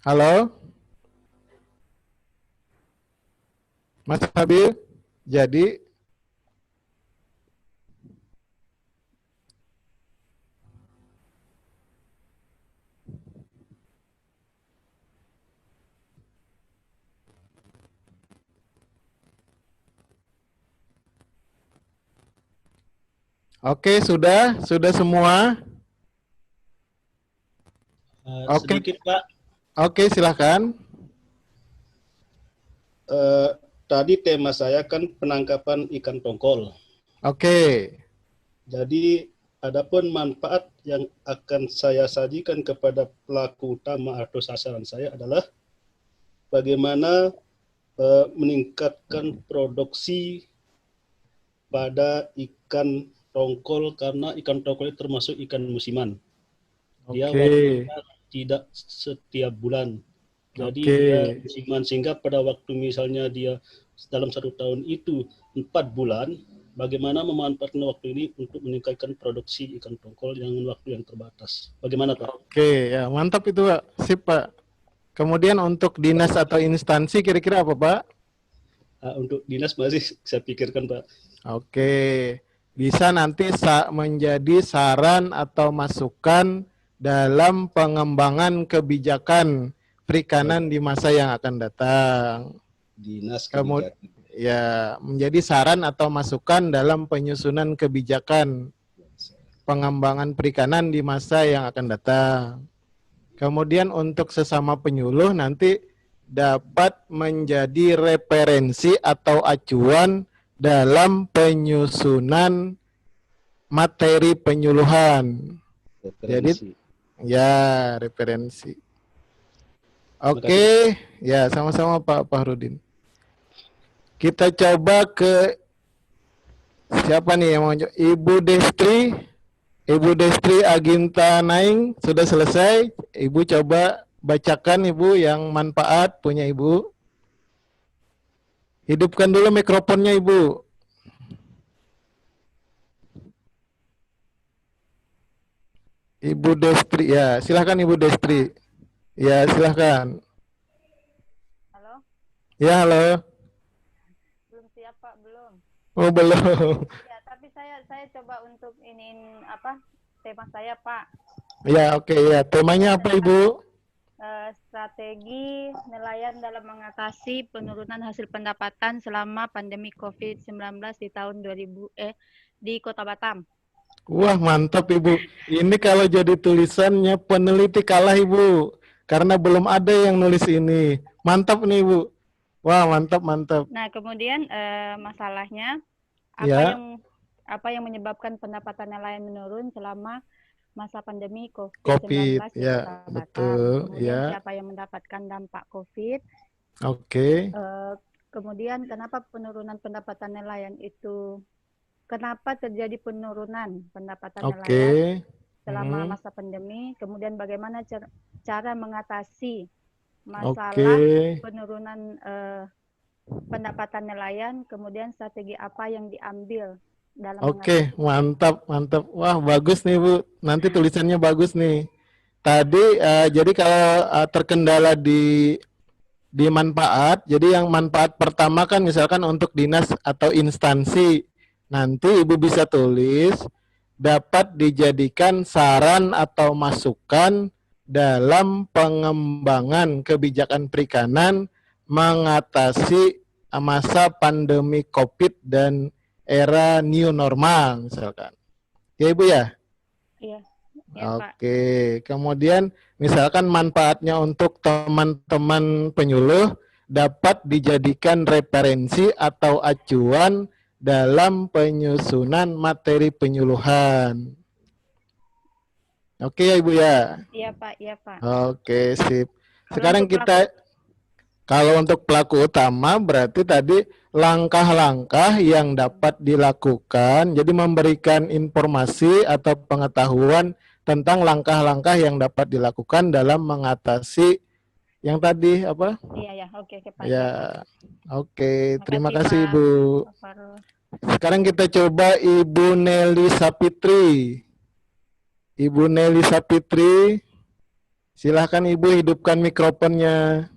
Halo? Mas Habil, jadi oke, sudah semua. Oke. Sedikit Pak, Oke, silakan. tadi tema saya kan penangkapan ikan tongkol. Oke. Jadi adapun manfaat yang akan saya sajikan kepada pelaku utama atau sasaran saya adalah bagaimana meningkatkan produksi pada ikan tongkol, karena ikan tongkol itu termasuk ikan musiman. Dia waktunya tidak setiap bulan. Jadi dia musiman, sehingga pada waktu misalnya dia dalam 1 tahun itu 4 bulan, bagaimana memanfaatkan waktu ini untuk meningkatkan produksi ikan tongkol dengan waktu yang terbatas. Bagaimana Pak? Oke, ya mantap itu Pak. Sip Pak. Kemudian untuk dinas atau instansi kira-kira apa Pak? Untuk dinas masih saya pikirkan Pak. Oke, bisa nanti menjadi saran atau masukan dalam pengembangan kebijakan perikanan di masa yang akan datang. Dinas kemudian ya menjadi saran atau masukan dalam penyusunan kebijakan pengembangan perikanan di masa yang akan datang. Kemudian untuk sesama penyuluh nanti dapat menjadi referensi atau acuan dalam penyusunan materi penyuluhan. Jadi ya referensi. Oke, ya sama-sama Pak Fahrudin. Kita coba ke siapa nih yang mau coba? Ibu Destri Aginta Naing sudah selesai. Ibu coba bacakan Ibu yang manfaat punya Ibu. Hidupkan dulu mikrofonnya Ibu. Ibu Destri, ya silahkan Ibu Destri. Ya silahkan. Halo? Ya halo. Belum siap Pak, belum. Oh belum. Ya, tapi saya coba untuk tema saya Pak. Ya oke, ya temanya apa Ibu? Strategi nelayan dalam mengatasi penurunan hasil pendapatan selama pandemi COVID-19 di tahun di Kota Batam. Wah mantap Ibu. Ini kalau jadi tulisannya peneliti kalah Ibu. Karena belum ada yang nulis ini. Mantap nih Ibu. Wah mantap. Nah kemudian masalahnya apa yang menyebabkan pendapatan nelayan menurun selama masa pandemi COVID-19 di ya Kota Batam. betul. Kemudian Ya. siapa yang mendapatkan dampak COVID? Oke. Kemudian kenapa penurunan pendapatan nelayan itu kenapa terjadi penurunan pendapatan nelayan Oke. selama masa pandemi, kemudian bagaimana cara mengatasi masalah Oke. penurunan pendapatan nelayan, kemudian strategi apa yang diambil dalam Oke, mantap, mantap. Wah, bagus nih Bu. Nanti tulisannya bagus nih. Tadi jadi kalau terkendala di manfaat, jadi yang manfaat pertama kan misalkan untuk dinas atau instansi. Nanti Ibu bisa tulis dapat dijadikan saran atau masukan dalam pengembangan kebijakan perikanan mengatasi masa pandemi COVID dan era new normal misalkan. Ya Ibu ya? Iya. Ya, Pak. Oke, kemudian misalkan manfaatnya untuk teman-teman penyuluh dapat dijadikan referensi atau acuan dalam penyusunan materi penyuluhan. Oke ya Ibu ya? Iya Pak, iya Pak. Oke, sip. Sekarang kita, kalau untuk pelaku utama berarti tadi langkah-langkah yang dapat dilakukan, jadi memberikan informasi atau pengetahuan tentang langkah-langkah yang dapat dilakukan dalam mengatasi yang tadi apa? Iya ya, oke Pak. Ya, oke. Terima kasih Pak. Ibu. Sekarang kita coba Ibu Nelly Sapitri. Ibu Nelly Sapitri, silahkan Ibu hidupkan mikrofonnya.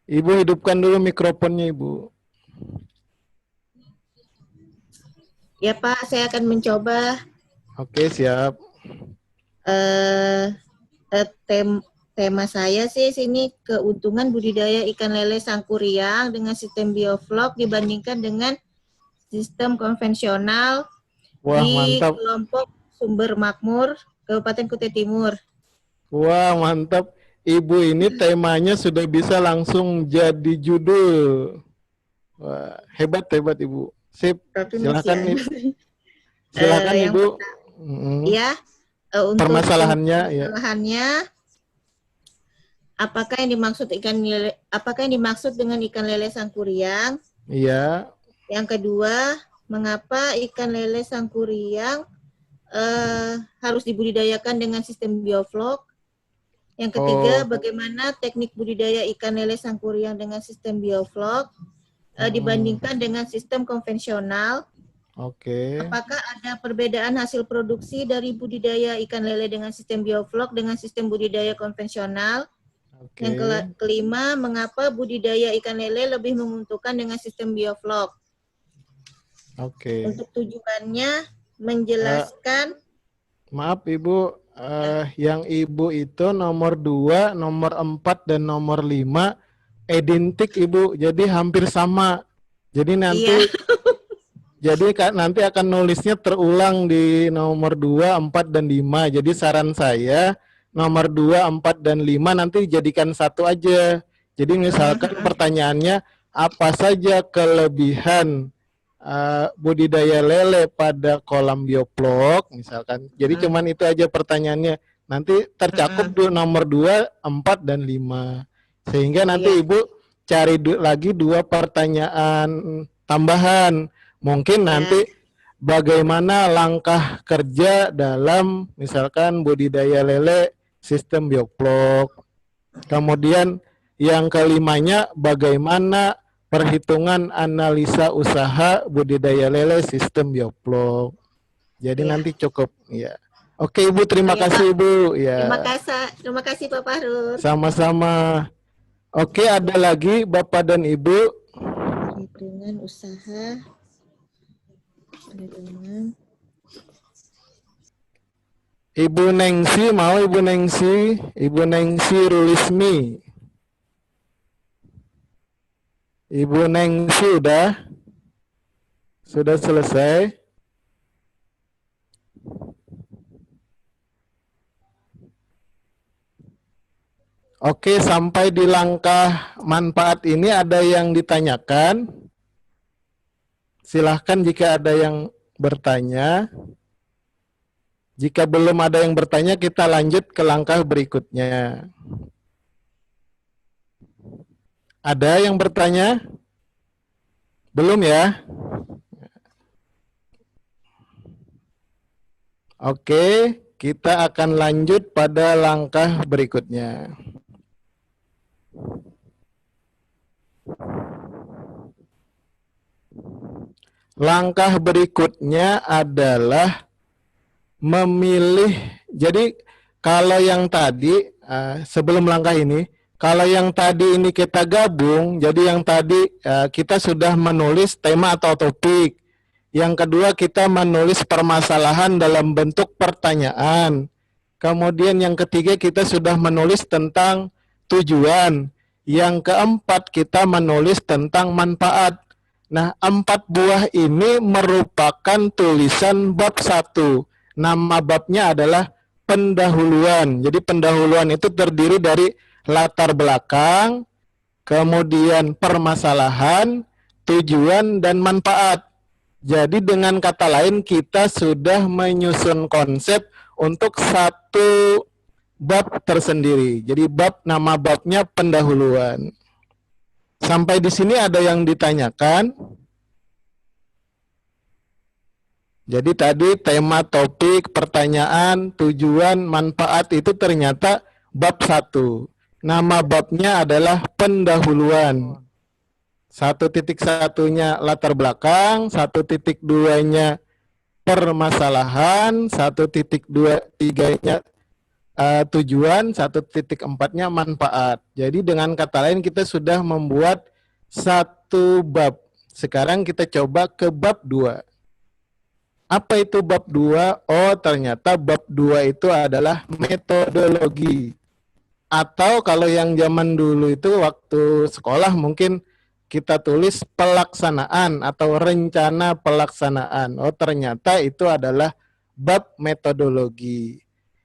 Ibu hidupkan dulu mikrofonnya Ibu. Ya Pak, saya akan mencoba. Oke, siap. Tema saya sih sini keuntungan budidaya ikan lele sangkuriang dengan sistem bioflok dibandingkan dengan sistem konvensional. Wah, di mantap. kelompok Sumber Makmur, Kabupaten Kutai Timur. Wah, mantap. Ibu ini temanya sudah bisa langsung jadi judul. Wah, hebat Ibu. Sip. Silakan Ibu. Silakan Ibu. Ya, untuk permasalahannya apakah yang dimaksud dengan ikan lele sangkuriang? Iya. Yang kedua, mengapa ikan lele sangkuriang harus dibudidayakan dengan sistem bioflok? Yang ketiga, bagaimana teknik budidaya ikan lele sangkuriang dengan sistem bioflok dibandingkan dengan sistem konvensional? Oke. Apakah ada perbedaan hasil produksi dari budidaya ikan lele dengan sistem bioflok dengan sistem budidaya konvensional? Oke. Yang kelima, mengapa budidaya ikan lele lebih menguntungkan dengan sistem bioflok? Oke. Untuk tujuannya menjelaskan. Maaf Ibu, yang Ibu itu nomor 2, nomor 4, dan nomor 5 identik Ibu, jadi hampir sama. Jadi nanti nanti akan nulisnya terulang di nomor 2, 4, dan 5. Jadi saran saya nomor 2, 4, dan 5 nanti jadikan satu aja. Jadi misalkan pertanyaannya apa saja kelebihan budidaya lele pada kolam bioflok misalkan. Jadi cuman itu aja pertanyaannya. Nanti tercakup nomor 2, 4, dan 5. Sehingga nanti Ibu cari lagi 2 pertanyaan tambahan. Mungkin nanti bagaimana langkah kerja dalam misalkan budidaya lele sistem bioflok. Kemudian yang kelimanya bagaimana perhitungan analisa usaha budidaya lele sistem bioflok. Jadi nanti cukup ya. Oke Ibu, terima kasih Ibu. Ya. Terima kasih Pak Fahrur. Sama-sama. Oke, ada lagi Bapak dan Ibu. Perhitungan usaha. Ibu Nengsi, mau Ibu Nengsi? Ibu Nengsi Rulismi. Ibu Nengsi sudah selesai? Oke, sampai di langkah manfaat ini ada yang ditanyakan? Silahkan jika ada yang bertanya. Jika belum ada yang bertanya, kita lanjut ke langkah berikutnya. Ada yang bertanya? Belum ya? Oke, kita akan lanjut pada langkah berikutnya. Langkah berikutnya adalah memilih. Jadi kalau yang tadi, sebelum langkah ini, kalau yang tadi ini kita gabung, jadi yang tadi kita sudah menulis tema atau topik. Yang kedua kita menulis permasalahan dalam bentuk pertanyaan. Kemudian yang ketiga kita sudah menulis tentang tujuan. Yang keempat kita menulis tentang manfaat. Nah, 4 buah ini merupakan tulisan bab 1. Nama babnya adalah pendahuluan. Jadi pendahuluan itu terdiri dari latar belakang, kemudian permasalahan, tujuan, dan manfaat. Jadi dengan kata lain kita sudah menyusun konsep untuk satu bab tersendiri. Jadi nama babnya pendahuluan. Sampai di sini ada yang ditanyakan? Jadi tadi tema, topik, pertanyaan, tujuan, manfaat itu ternyata bab 1. Nama babnya adalah pendahuluan. 1.1-nya latar belakang, 1.2-nya permasalahan, 1.23-nya tujuan, 1.4-nya manfaat. Jadi dengan kata lain kita sudah membuat satu bab. Sekarang kita coba ke bab 2. Apa itu bab 2? Oh, ternyata bab 2 itu adalah metodologi. Atau kalau yang zaman dulu itu waktu sekolah mungkin kita tulis pelaksanaan atau rencana pelaksanaan. Oh, ternyata itu adalah bab metodologi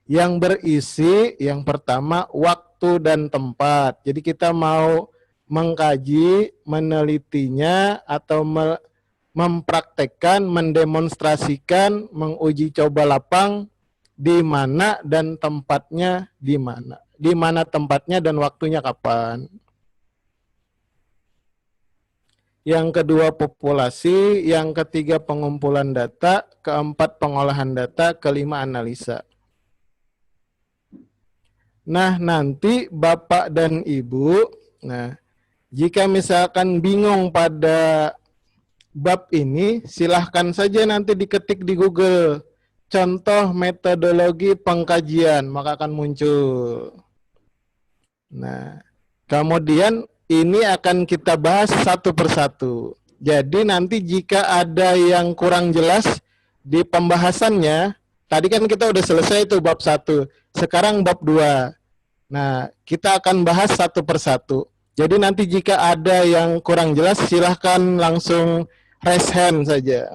yang berisi yang pertama waktu dan tempat. Jadi kita mau mengkaji, menelitinya atau mempraktekkan, mendemonstrasikan, menguji coba lapang di mana dan tempatnya di mana. Di mana tempatnya dan waktunya kapan. Yang kedua populasi, yang ketiga pengumpulan data, keempat pengolahan data, kelima analisa. Nah, nanti Bapak dan Ibu, jika misalkan bingung pada bab ini, silahkan saja nanti diketik di Google, contoh metodologi pengkajian, maka akan muncul. Nah, kemudian ini akan kita bahas satu persatu. Jadi nanti jika ada yang kurang jelas di pembahasannya, tadi kan kita udah selesai itu bab 1. Sekarang bab 2. Nah, kita akan bahas satu persatu. Jadi nanti jika ada yang kurang jelas, silahkan langsung raise hand saja.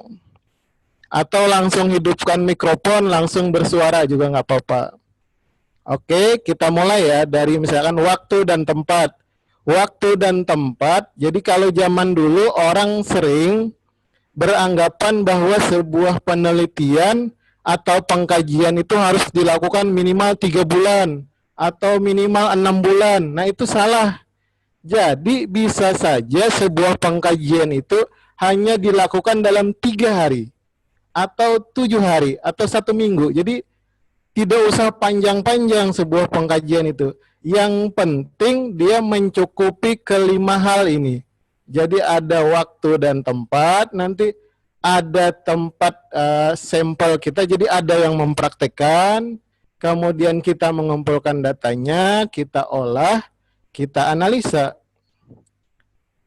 Atau langsung hidupkan mikrofon, langsung bersuara juga nggak apa-apa. Oke, kita mulai ya dari misalkan waktu dan tempat. Waktu dan tempat, jadi kalau zaman dulu orang sering beranggapan bahwa sebuah penelitian atau pengkajian itu harus dilakukan minimal 3 bulan atau minimal 6 bulan. Nah, itu salah. Jadi bisa saja sebuah pengkajian itu hanya dilakukan dalam 3 hari atau 7 hari atau 1 minggu. Jadi tidak usah panjang-panjang sebuah pengkajian itu. Yang penting dia mencukupi kelima hal ini. Jadi ada waktu dan tempat, nanti ada tempat sampel kita, jadi ada yang mempraktekkan, kemudian kita mengumpulkan datanya, kita olah, kita analisa.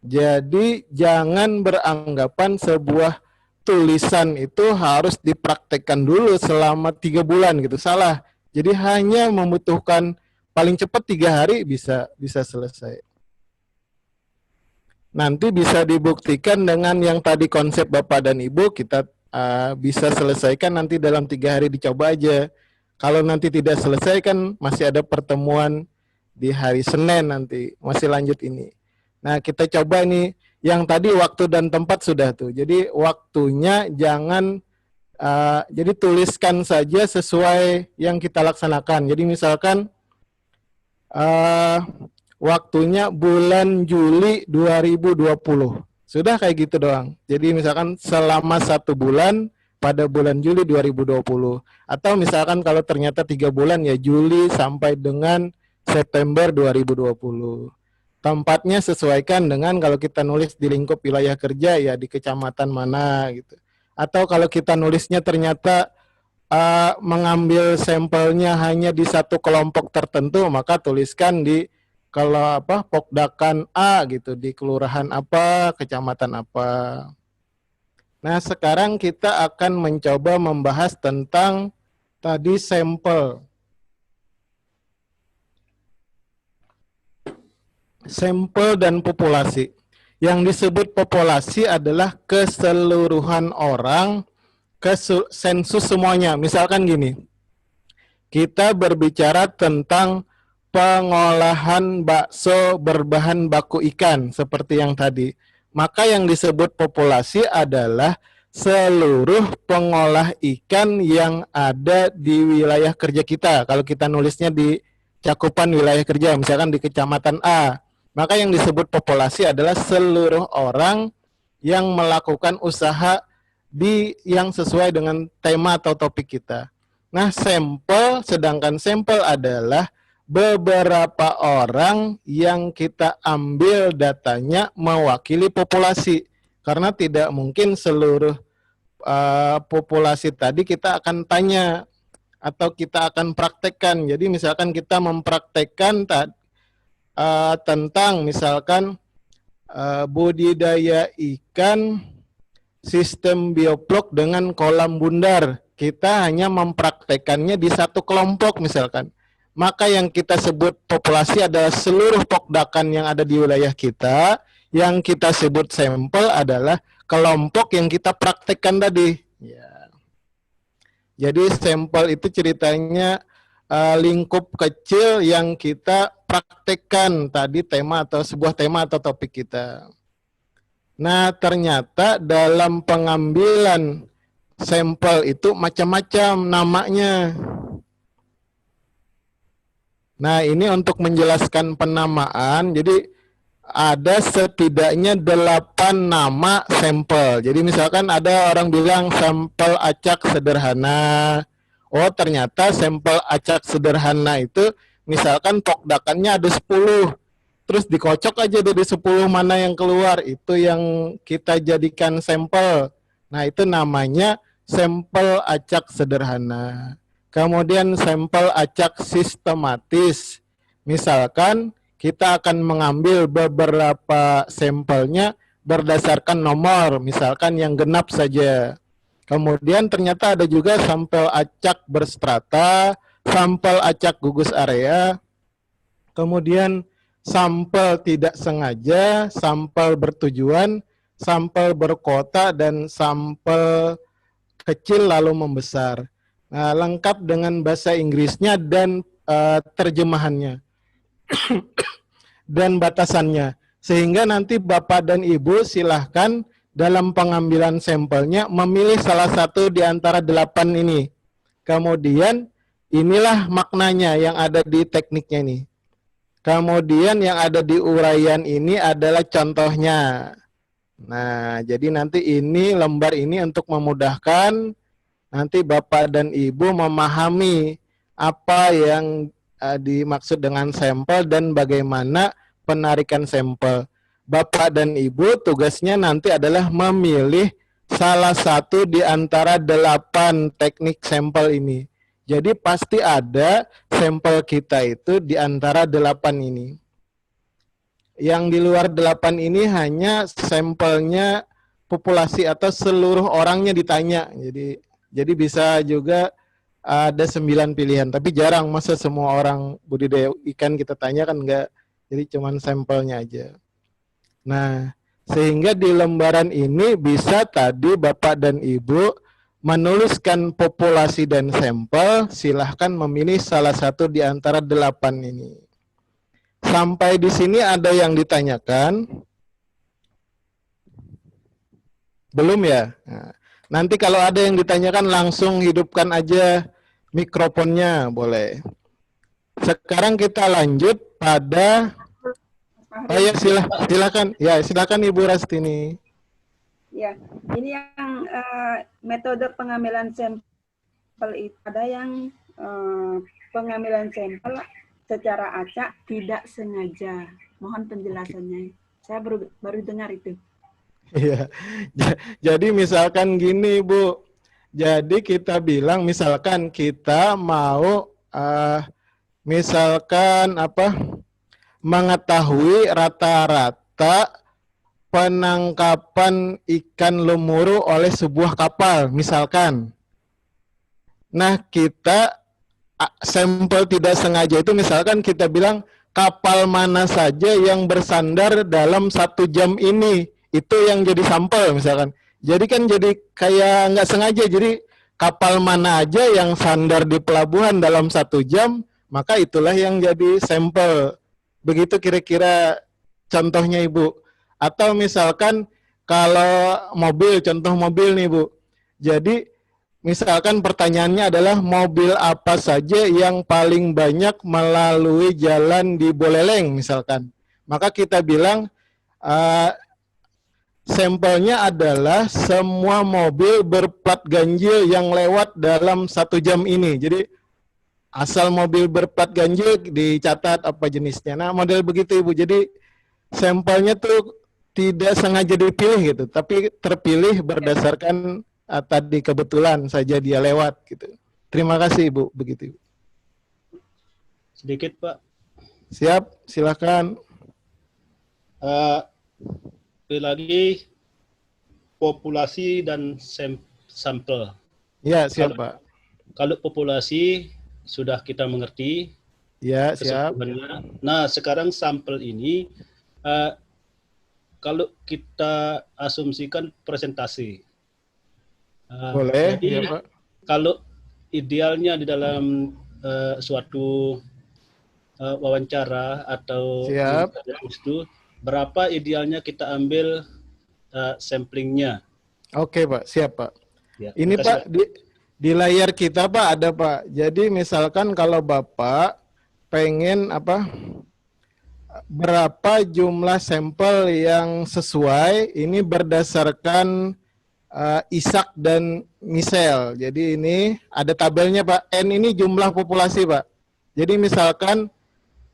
Jadi jangan beranggapan sebuah tulisan itu harus dipraktekkan dulu selama 3 bulan gitu, salah. Jadi hanya membutuhkan paling cepat 3 hari bisa selesai. Nanti bisa dibuktikan dengan yang tadi konsep Bapak dan Ibu, kita bisa selesaikan nanti dalam 3 hari, dicoba aja. Kalau nanti tidak selesai kan masih ada pertemuan di hari Senin nanti, masih lanjut ini. Nah, kita coba ini, yang tadi waktu dan tempat sudah tuh. Jadi waktunya jangan, jadi tuliskan saja sesuai yang kita laksanakan. Jadi misalkan, waktunya bulan Juli 2020. Sudah kayak gitu doang. Jadi misalkan selama 1 bulan pada bulan Juli 2020. Atau misalkan kalau ternyata 3 bulan ya Juli sampai dengan September 2020. Tempatnya sesuaikan dengan kalau kita nulis di lingkup wilayah kerja ya di kecamatan mana gitu. Atau kalau kita nulisnya ternyata mengambil sampelnya hanya di satu kelompok tertentu, maka tuliskan di kalau Pokdakan A gitu, di kelurahan apa, kecamatan apa. Nah, sekarang kita akan mencoba membahas tentang tadi sampel. Sampel dan populasi. Yang disebut populasi adalah keseluruhan orang, sensus semuanya. Misalkan gini, kita berbicara tentang pengolahan bakso berbahan baku ikan seperti yang tadi. Maka yang disebut populasi adalah seluruh pengolah ikan yang ada di wilayah kerja kita. Kalau kita nulisnya di cakupan wilayah kerja, misalkan di kecamatan A, maka yang disebut populasi adalah seluruh orang yang melakukan usaha yang sesuai dengan tema atau topik kita. Nah, sampel, sedangkan sampel adalah beberapa orang yang kita ambil datanya mewakili populasi. Karena tidak mungkin seluruh populasi tadi kita akan tanya atau kita akan praktekkan. Jadi misalkan kita mempraktekkan tentang misalkan budidaya ikan sistem bioblok dengan kolam bundar. Kita hanya mempraktekannya di satu kelompok misalkan. Maka yang kita sebut populasi adalah seluruh pokdakan yang ada di wilayah kita. Yang kita sebut sampel adalah kelompok yang kita praktekkan tadi. Ya. Jadi sampel itu ceritanya lingkup kecil yang kita praktekkan tadi tema atau sebuah tema atau topik kita. Nah, ternyata dalam pengambilan sampel itu macam-macam namanya. Nah, ini untuk menjelaskan penamaan, jadi ada setidaknya 8 nama sampel. Jadi misalkan ada orang bilang sampel acak sederhana. Oh, ternyata sampel acak sederhana itu misalkan pokdakannya ada 10. Terus dikocok aja dari 10 mana yang keluar, itu yang kita jadikan sampel. Nah, itu namanya sampel acak sederhana. Kemudian sampel acak sistematis. Misalkan kita akan mengambil beberapa sampelnya berdasarkan nomor, misalkan yang genap saja. Kemudian ternyata ada juga sampel acak berstrata, sampel acak gugus area, kemudian sampel tidak sengaja, sampel bertujuan, sampel berkota, dan sampel kecil lalu membesar. Nah, lengkap dengan bahasa Inggrisnya dan terjemahannya dan batasannya. Sehingga nanti Bapak dan Ibu silahkan dalam pengambilan sampelnya memilih salah satu di antara 8 ini. Kemudian inilah maknanya yang ada di tekniknya ini. Kemudian yang ada di uraian ini adalah contohnya. Nah, jadi nanti ini lembar ini untuk memudahkan nanti Bapak dan Ibu memahami apa yang dimaksud dengan sampel dan bagaimana penarikan sampel. Bapak dan Ibu tugasnya nanti adalah memilih salah satu di antara 8 teknik sampel ini. Jadi pasti ada sampel kita itu di antara 8 ini. Yang di luar 8 ini hanya sampelnya populasi atau seluruh orangnya ditanya. Jadi bisa juga ada 9 pilihan, tapi jarang masa semua orang budidaya ikan kita tanya kan enggak. Jadi cuman sampelnya aja. Nah, sehingga di lembaran ini bisa tadi Bapak dan Ibu menuliskan populasi dan sampel, silahkan memilih salah satu di antara 8 ini. Sampai di sini ada yang ditanyakan? Belum ya? Nah, nanti kalau ada yang ditanyakan langsung hidupkan aja mikrofonnya, boleh. Sekarang kita lanjut pada Oh ya, silakan. Ya, silakan Ibu Rastini. Ya, ini yang metode pengambilan sampel itu ada yang pengambilan sampel secara acak tidak sengaja. Mohon penjelasannya. Saya baru dengar itu. Iya. Jadi misalkan gini, Bu. Jadi kita bilang misalkan kita mau misalkan mengetahui rata-rata penangkapan ikan lemuru oleh sebuah kapal misalkan. Nah, kita sampel tidak sengaja itu misalkan kita bilang kapal mana saja yang bersandar dalam 1 jam ini, itu yang jadi sampel misalkan. Jadi kan jadi kayak nggak sengaja, jadi kapal mana aja yang sandar di pelabuhan dalam 1 jam, maka itulah yang jadi sampel. Begitu kira-kira contohnya Ibu. Atau misalkan kalau mobil, contoh mobil nih Bu. Jadi misalkan pertanyaannya adalah mobil apa saja yang paling banyak melalui jalan di Buleleng misalkan. Maka kita bilang sampelnya adalah semua mobil berplat ganjil yang lewat dalam 1 jam ini. Jadi asal mobil berplat ganjil dicatat apa jenisnya. Nah, model begitu Ibu. Jadi sampelnya tuh tidak sengaja dipilih gitu, tapi terpilih berdasarkan tadi kebetulan saja dia lewat gitu. Terima kasih Ibu, begitu Ibu. Sedikit Pak. Siap, silakan. Lagi populasi dan sampel. Ya, siap Pak. Kalau populasi sudah kita mengerti. Ya, siap. Nah, sekarang sampel ini kalau kita asumsikan presentasi. Boleh, jadi, ya Pak. Kalau idealnya di dalam suatu wawancara atau itu, berapa idealnya kita ambil samplingnya? Oke Pak, siap Pak. Ya, ini Pak, di layar kita Pak ada Pak. Jadi misalkan kalau Bapak pengen berapa jumlah sampel yang sesuai, ini berdasarkan Ishak dan Michel. Jadi ini ada tabelnya Pak. N ini jumlah populasi Pak. Jadi misalkan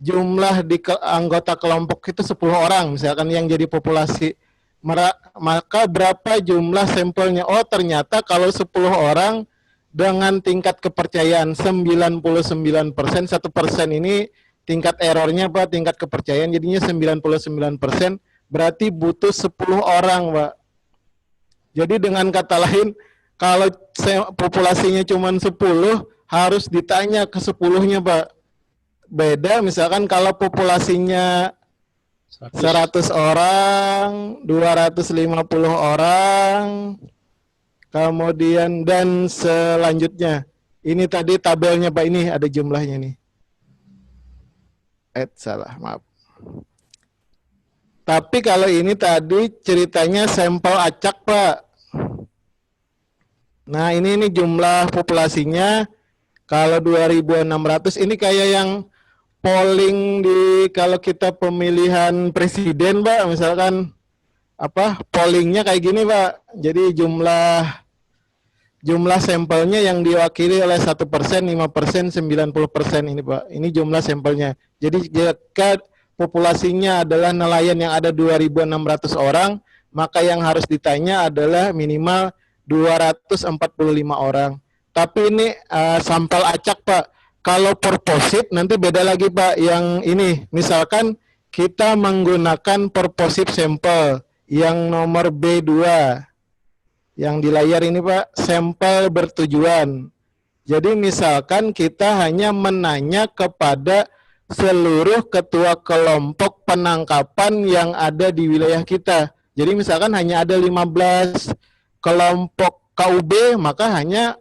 jumlah di anggota kelompok itu 10 orang misalkan yang jadi populasi. Maka berapa jumlah sampelnya? Oh ternyata kalau 10 orang dengan tingkat kepercayaan 99%, 1% ini tingkat errornya Pak, tingkat kepercayaan jadinya 99%, berarti butuh 10 orang Pak. Jadi dengan kata lain, kalau populasinya cuma 10, harus ditanya ke 10-nya Pak. Beda misalkan kalau populasinya 100 orang, 250 orang, kemudian dan selanjutnya. Ini tadi tabelnya Pak, ini ada jumlahnya nih. Salah, maaf. Tapi kalau ini tadi ceritanya sampel acak Pak. Nah ini jumlah populasinya. Kalau 2.600 ini kayak yang polling di kalau kita pemilihan presiden Pak, misalkan pollingnya kayak gini Pak. Jadi jumlah sampelnya yang diwakili oleh 1%, 5%, 90% ini Pak. Ini jumlah sampelnya. Jadi jika populasinya adalah nelayan yang ada 2.600 orang, maka yang harus ditanya adalah minimal 245 orang. Tapi ini sampel acak Pak. Kalau purposive nanti beda lagi Pak. Yang ini misalkan kita menggunakan purposive sampel yang nomor B2. Yang di layar ini Pak, sampel bertujuan. Jadi misalkan kita hanya menanya kepada seluruh ketua kelompok penangkapan yang ada di wilayah kita. Jadi misalkan hanya ada 15 kelompok KUB, maka hanya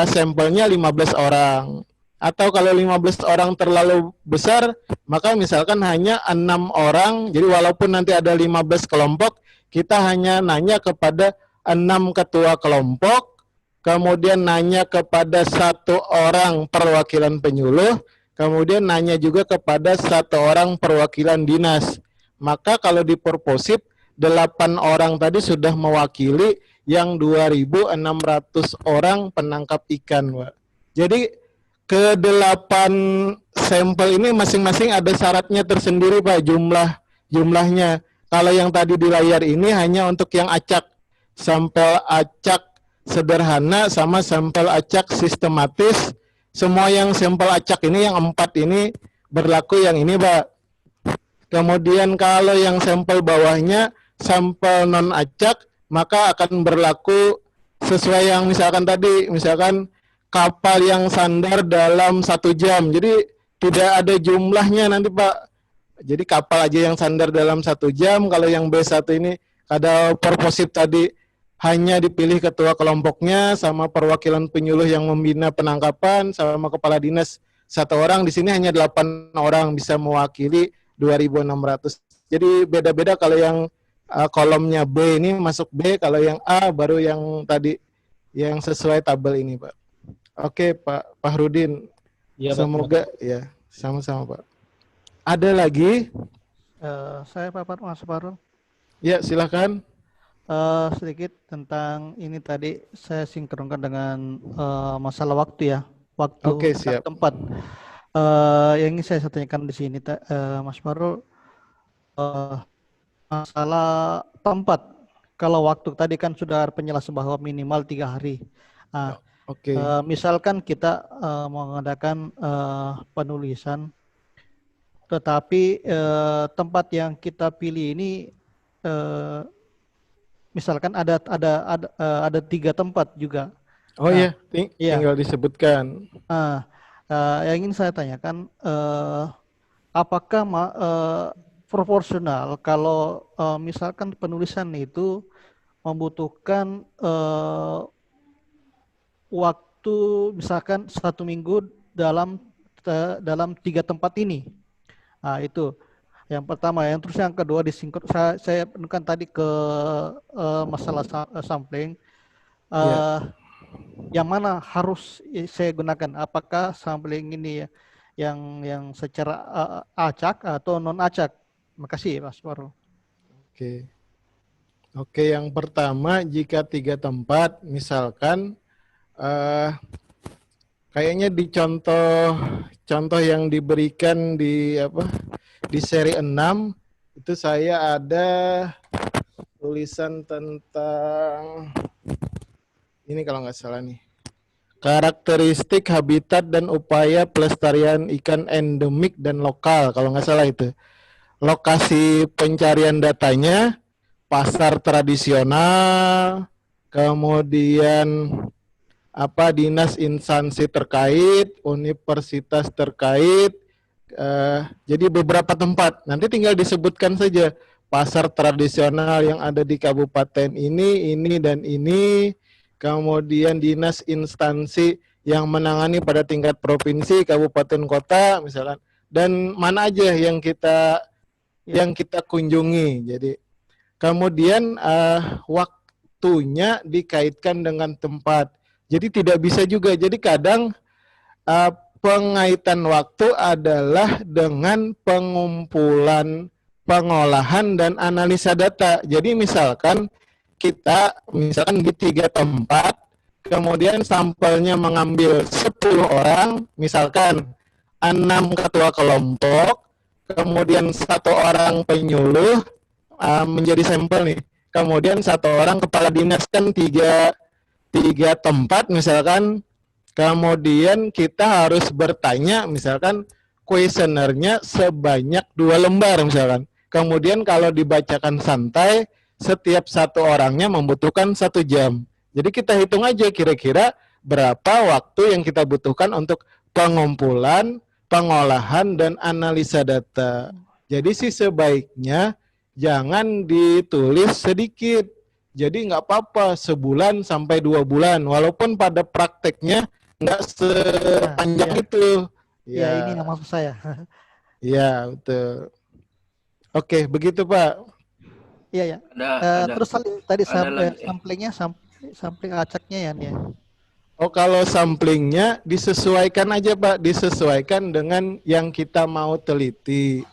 sampelnya 15 orang. Atau kalau 15 orang terlalu besar, maka misalkan hanya 6 orang. Jadi walaupun nanti ada 15 kelompok, kita hanya nanya kepada 6 ketua kelompok, kemudian nanya kepada 1 orang perwakilan penyuluh, kemudian nanya juga kepada 1 orang perwakilan dinas. Maka kalau di Purposip 8 orang tadi sudah mewakili yang 2.600 orang penangkap ikan, Pak. Jadi ke-8 sampel ini masing-masing ada syaratnya tersendiri, Pak, jumlahnya. Kalau yang tadi di layar ini hanya untuk yang acak, sampel acak sederhana sama sampel acak sistematis. Semua yang sampel acak ini, yang 4 ini berlaku yang ini, Pak. Kemudian kalau yang sampel bawahnya, sampel non acak, maka akan berlaku sesuai yang misalkan tadi, misalkan kapal yang sandar dalam 1 jam. Jadi tidak ada jumlahnya nanti, Pak. Jadi kapal aja yang sandar dalam 1 jam. Kalau yang B1 ini, ada Purposip tadi hanya dipilih ketua kelompoknya sama perwakilan penyuluh yang membina penangkapan sama kepala dinas 1 orang. Di sini hanya 8 orang bisa mewakili 2.600. Jadi beda-beda kalau yang kolomnya B ini masuk B, kalau yang A baru yang tadi yang sesuai tabel ini, Pak. Oke, Pak Fahrudin. Ya, semoga Pak. Ya, sama-sama, Pak. Ada lagi? Saya Mas Farul. Ya, silakan. Sedikit tentang ini tadi saya sinkronkan dengan masalah waktu ya, waktu siap. Tempat. Yang ingin saya tanyakan di sini, Mas Farul, masalah tempat. Kalau waktu tadi kan sudah penjelasan bahwa minimal 3 hari. Nah, misalkan kita mengadakan penulisan, tetapi tempat yang kita pilih ini misalkan ada 3 tempat juga. Oh iya, tinggal disebutkan. Yang ingin saya tanyakan, apakah proporsional kalau misalkan penulisan itu membutuhkan waktu misalkan 1 minggu dalam 3 tempat ini. Nah, itu yang pertama. Yang terus yang kedua saya penuhkan tadi ke masalah sampling. Yang mana harus saya gunakan? Apakah sampling ini yang secara acak atau non acak? Makasih, Mas Farul. Oke, yang pertama jika 3 tempat, misalkan kayaknya di contoh yang diberikan di seri 6 itu saya ada tulisan tentang ini kalau nggak salah nih, karakteristik habitat dan upaya pelestarian ikan endemik dan lokal, kalau nggak salah itu. Lokasi pencarian datanya, pasar tradisional, kemudian dinas instansi terkait, universitas terkait, jadi beberapa tempat. Nanti tinggal disebutkan saja pasar tradisional yang ada di kabupaten ini, dan ini, kemudian dinas instansi yang menangani pada tingkat provinsi, kabupaten, kota, misalkan, dan mana aja yang kita kunjungi. Jadi kemudian waktunya dikaitkan dengan tempat. Jadi tidak bisa juga. Jadi kadang pengaitan waktu adalah dengan pengumpulan, pengolahan, dan analisa data. Jadi misalkan kita di 3 tempat, kemudian sampelnya mengambil 10 orang, misalkan 6 ketua kelompok, kemudian 1 orang penyuluh menjadi sampel nih. Kemudian 1 orang kepala dinas, kan 3 tempat misalkan. Kemudian kita harus bertanya, misalkan kuesionernya sebanyak 2 lembar misalkan. Kemudian kalau dibacakan santai, setiap 1 orangnya membutuhkan 1 jam. Jadi kita hitung aja kira-kira berapa waktu yang kita butuhkan untuk pengumpulan, pengolahan, dan analisa data. Jadi sih sebaiknya jangan ditulis sedikit. Jadi nggak apa-apa sebulan sampai 2 bulan, walaupun pada prakteknya nggak sepanjang itu. Ya, ini yang maksud saya. Iya, betul. Oke, begitu Pak. Iya, ya. Terus tadi samplingnya, sampling acaknya ya. Oh, kalau samplingnya disesuaikan aja Pak, disesuaikan dengan yang kita mau teliti.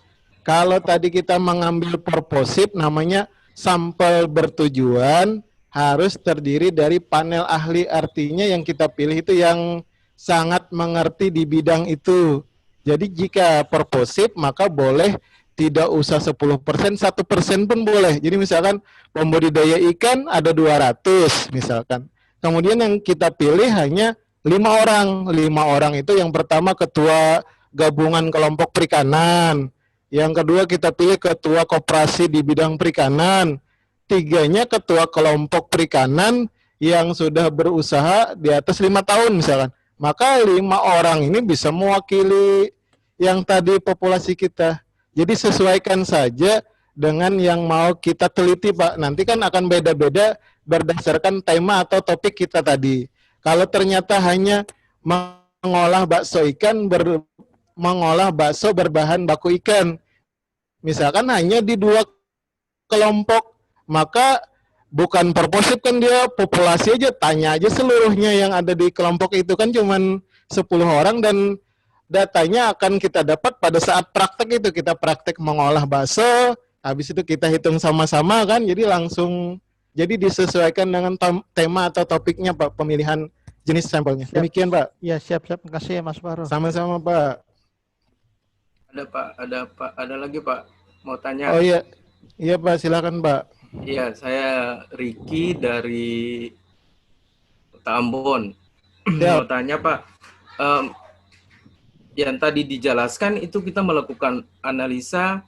Kalau tadi kita mengambil purposive, namanya sampel bertujuan harus terdiri dari panel ahli, artinya yang kita pilih itu yang sangat mengerti di bidang itu. Jadi jika purposive maka boleh tidak usah 10%, 1% pun boleh. Jadi misalkan pembudidaya ikan ada 200 misalkan. Kemudian yang kita pilih hanya 5 orang. 5 orang itu yang pertama ketua gabungan kelompok perikanan. Yang kedua kita pilih ketua koperasi di bidang perikanan. 3-nya ketua kelompok perikanan yang sudah berusaha di atas 5 tahun misalkan. Maka 5 orang ini bisa mewakili yang tadi populasi kita. Jadi sesuaikan saja dengan yang mau kita teliti, Pak. Nanti kan akan beda-beda berdasarkan tema atau topik kita tadi. Kalau ternyata hanya mengolah bakso ikan, mengolah bakso berbahan baku ikan, misalkan hanya di 2 kelompok, maka bukan purposive kan, dia populasi aja, tanya aja seluruhnya yang ada di kelompok itu kan cuman 10 orang, dan datanya akan kita dapat pada saat praktek itu. Kita praktek mengolah bakso, habis itu kita hitung sama-sama kan, jadi langsung, jadi disesuaikan dengan tema atau topiknya, Pak, pemilihan jenis sampelnya. Siap. Demikian, Pak. Ya, siap-siap. Terima kasih ya, Mas Faro. Sama-sama, Pak. Ada lagi, Pak. Mau tanya. Oh iya. Iya, Pak, silakan, Pak. Iya, saya Ricky dari Ambon. Mau tanya, Pak. Yang tadi dijelaskan itu kita melakukan analisa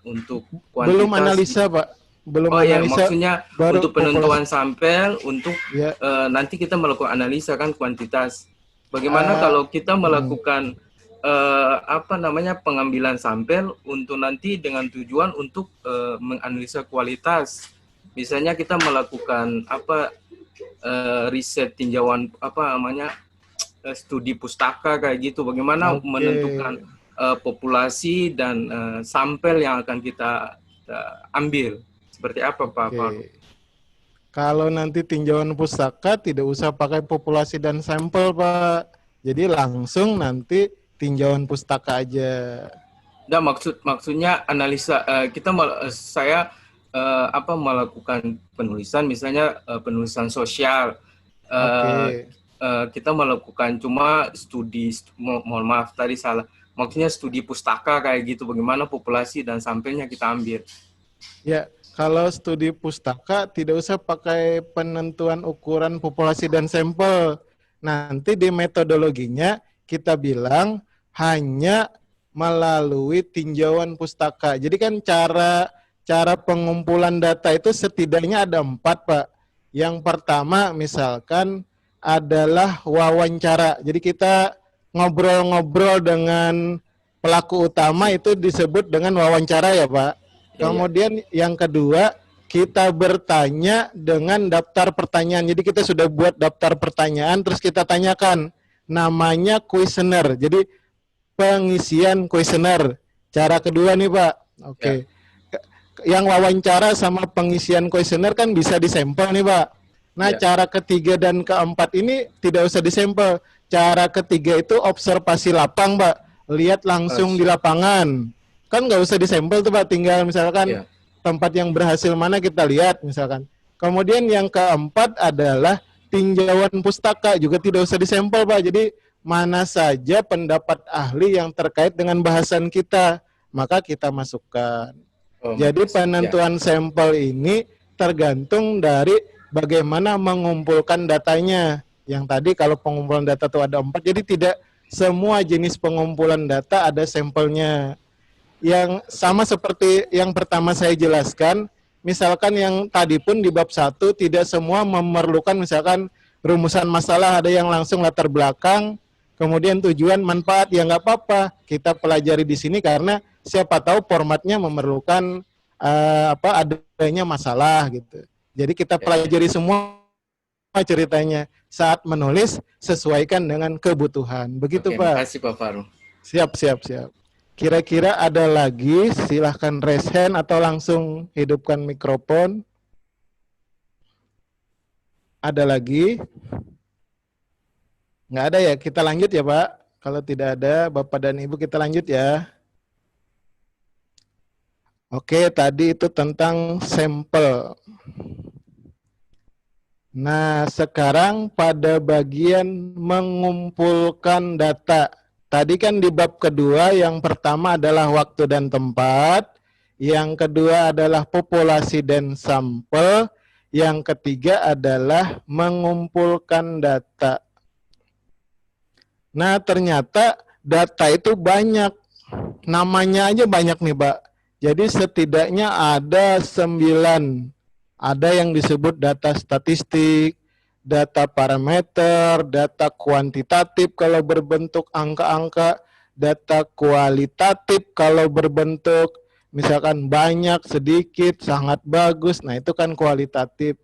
untuk kuantitas. Belum analisa, Pak. Belum ya, analisa. Maksudnya Baru untuk penentuan populasi. sampel untuk nanti kita melakukan analisa kan kuantitas. Bagaimana kalau kita melakukan pengambilan sampel untuk nanti dengan tujuan untuk menganalisa kualitas. Misalnya kita melakukan riset tinjauan studi pustaka kayak gitu. Bagaimana menentukan populasi dan sampel yang akan kita ambil. Seperti apa, Pak? Kalau nanti tinjauan pustaka tidak usah pakai populasi dan sampel, Pak. Jadi langsung nanti tinjauan pustaka aja. Nah, maksudnya analisa saya melakukan penulisan, misalnya penulisan sosial. Kita melakukan cuma studi, mohon maaf tadi salah. Maksudnya studi pustaka kayak gitu, bagaimana populasi dan sampelnya kita ambil. Ya, kalau studi pustaka tidak usah pakai penentuan ukuran populasi dan sampel. Nanti di metodologinya kita bilang hanya melalui tinjauan pustaka. Jadi kan cara pengumpulan data itu setidaknya ada 4, Pak. Yang pertama misalkan adalah wawancara. Jadi kita ngobrol-ngobrol dengan pelaku utama, itu disebut dengan wawancara ya, Pak. Kemudian yang kedua, kita bertanya dengan daftar pertanyaan. Jadi kita sudah buat daftar pertanyaan, terus kita tanyakan. Namanya kuesioner. Jadi pengisian kuesioner. Cara kedua nih, Pak. Yang wawancara sama pengisian kuesioner kan bisa disampel nih, Pak. Nah, cara ketiga dan keempat ini tidak usah disampel. Cara ketiga itu observasi lapang, Pak. Lihat langsung di lapangan. Kan nggak usah disampel tuh, Pak. Tinggal misalkan tempat yang berhasil mana kita lihat misalkan. Kemudian yang keempat adalah tinjauan pustaka, juga tidak usah disampel, Pak. Jadi mana saja pendapat ahli yang terkait dengan bahasan kita, maka kita masukkan. Jadi penentuan sampel ini tergantung dari bagaimana mengumpulkan datanya. Yang tadi kalau pengumpulan data itu ada 4, jadi tidak semua jenis pengumpulan data ada sampelnya. Yang sama seperti yang pertama saya jelaskan, misalkan yang tadi pun di bab 1 tidak semua memerlukan misalkan rumusan masalah, ada yang langsung latar belakang, kemudian tujuan, manfaat, ya nggak apa-apa. Kita pelajari di sini karena siapa tahu formatnya memerlukan adanya masalah gitu. Jadi kita pelajari semua ceritanya. Saat menulis sesuaikan dengan kebutuhan. Begitu, Pak. Terima kasih, Pak Faro. Siap. Kira-kira ada lagi, silahkan raise hand atau langsung hidupkan mikrofon. Ada lagi? Nggak ada ya? Kita lanjut ya, Pak. Kalau tidak ada, Bapak dan Ibu, kita lanjut ya. Oke, tadi itu tentang sampel. Nah, sekarang pada bagian mengumpulkan data. Tadi kan di bab kedua, yang pertama adalah waktu dan tempat, yang kedua adalah populasi dan sampel, yang ketiga adalah mengumpulkan data. Nah, ternyata data itu banyak. Namanya aja banyak nih, Pak. Jadi setidaknya ada 9. Ada yang disebut data statistik, data parameter, data kuantitatif kalau berbentuk angka-angka, data kualitatif kalau berbentuk misalkan banyak, sedikit, sangat bagus. Nah, itu kan kualitatif.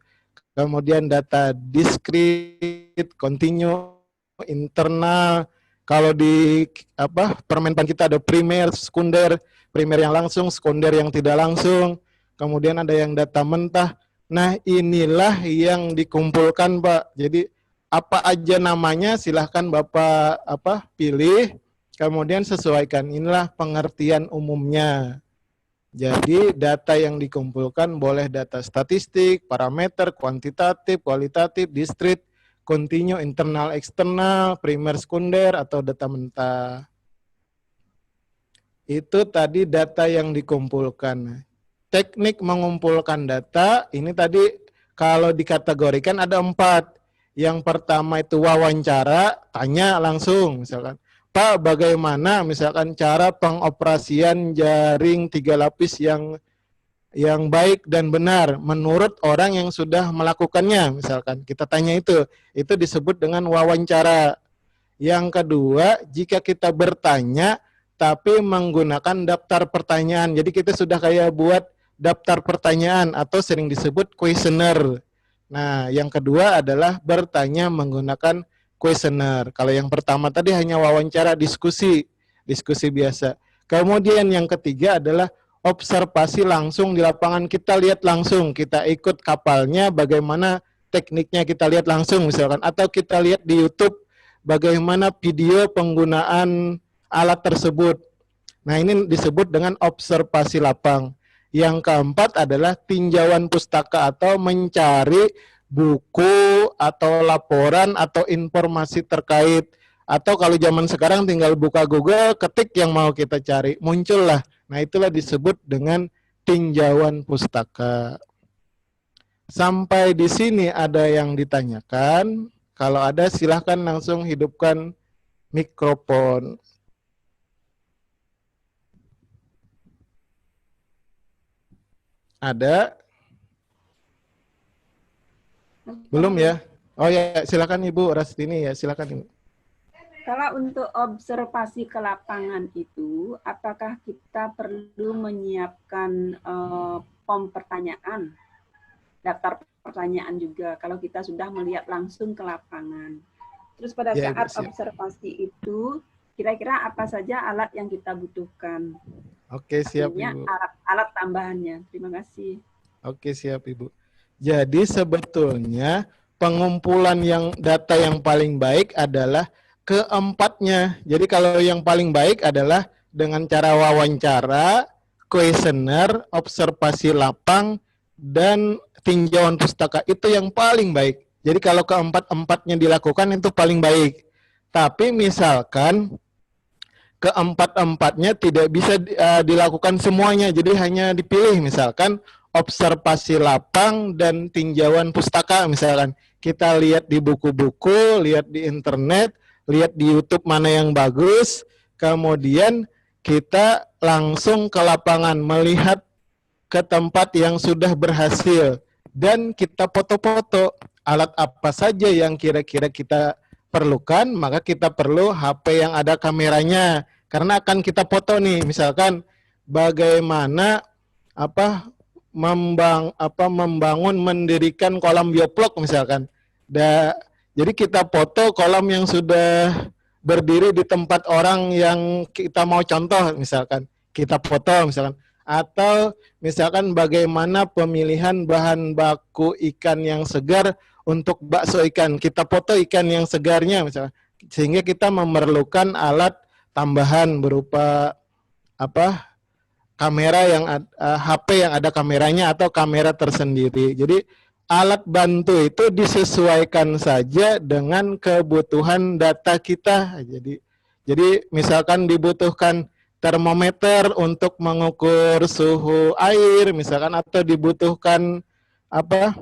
Kemudian data diskrit, kontinu, internal. Kalau di Permenpan kita ada primer, sekunder, primer yang langsung, sekunder yang tidak langsung. Kemudian ada yang data mentah. Nah, inilah yang dikumpulkan, Pak. Jadi apa aja namanya silahkan Bapak pilih, kemudian sesuaikan. Inilah pengertian umumnya. Jadi data yang dikumpulkan boleh data statistik, parameter, kuantitatif, kualitatif, diskrit, kontinu, internal, eksternal, primer, sekunder, atau data mentah. Itu tadi data yang dikumpulkan. Teknik mengumpulkan data, ini tadi kalau dikategorikan ada 4. Yang pertama itu wawancara, tanya langsung misalkan, Pak, bagaimana misalkan cara pengoperasian jaring 3 lapis yang baik dan benar menurut orang yang sudah melakukannya, misalkan kita tanya itu disebut dengan wawancara. Yang kedua, jika kita bertanya tapi menggunakan daftar pertanyaan, jadi kita sudah kayak buat daftar pertanyaan atau sering disebut kuesioner. Nah, yang kedua adalah bertanya menggunakan kuesioner. Kalau yang pertama tadi hanya wawancara, diskusi biasa. Kemudian yang ketiga adalah observasi langsung di lapangan. Kita lihat langsung, kita ikut kapalnya, bagaimana tekniknya kita lihat langsung misalkan. Atau kita lihat di YouTube bagaimana video penggunaan alat tersebut. Nah, ini disebut dengan observasi lapang. Yang keempat adalah tinjauan pustaka atau mencari buku atau laporan atau informasi terkait. Atau kalau zaman sekarang tinggal buka Google, ketik yang mau kita cari, muncullah. Nah, itulah disebut dengan tinjauan pustaka. Sampai di sini ada yang ditanyakan? Kalau ada silahkan langsung hidupkan mikrofon. Ada? Belum ya? Oh ya, silakan Ibu Rastini ya, silakan Ibu. Kalau untuk observasi ke lapangan itu, apakah kita perlu menyiapkan form pertanyaan, daftar pertanyaan juga kalau kita sudah melihat langsung ke lapangan? Terus pada saat observasi itu, kira-kira apa saja alat yang kita butuhkan? Oke, siap Artinya, Ibu. alat tambahannya. Terima kasih. Oke, siap Ibu. Jadi sebetulnya pengumpulan data yang paling baik adalah keempatnya. Jadi kalau yang paling baik adalah dengan cara wawancara, kuesioner, observasi lapang, dan tinjauan pustaka. Itu yang paling baik. Jadi kalau keempat-empatnya dilakukan itu paling baik. Tapi misalkan keempat-empatnya tidak bisa dilakukan semuanya, jadi hanya dipilih misalkan observasi lapang dan tinjauan pustaka misalkan. Kita lihat di buku-buku, lihat di internet, lihat di YouTube mana yang bagus, kemudian kita langsung ke lapangan melihat ke tempat yang sudah berhasil dan kita foto-foto alat apa saja yang kira-kira kita perlukan, maka kita perlu HP yang ada kameranya karena akan kita foto nih, misalkan bagaimana membangun mendirikan kolam bioplock misalkan. Jadi kita foto kolam yang sudah berdiri di tempat orang yang kita mau contoh misalkan, kita foto misalkan. Atau misalkan bagaimana pemilihan bahan baku ikan yang segar untuk bakso ikan, kita foto ikan yang segarnya misalkan. Sehingga kita memerlukan alat tambahan berupa kamera yang HP yang ada kameranya atau kamera tersendiri. Jadi alat bantu itu disesuaikan saja dengan kebutuhan data kita. Jadi misalkan dibutuhkan termometer untuk mengukur suhu air misalkan, atau dibutuhkan apa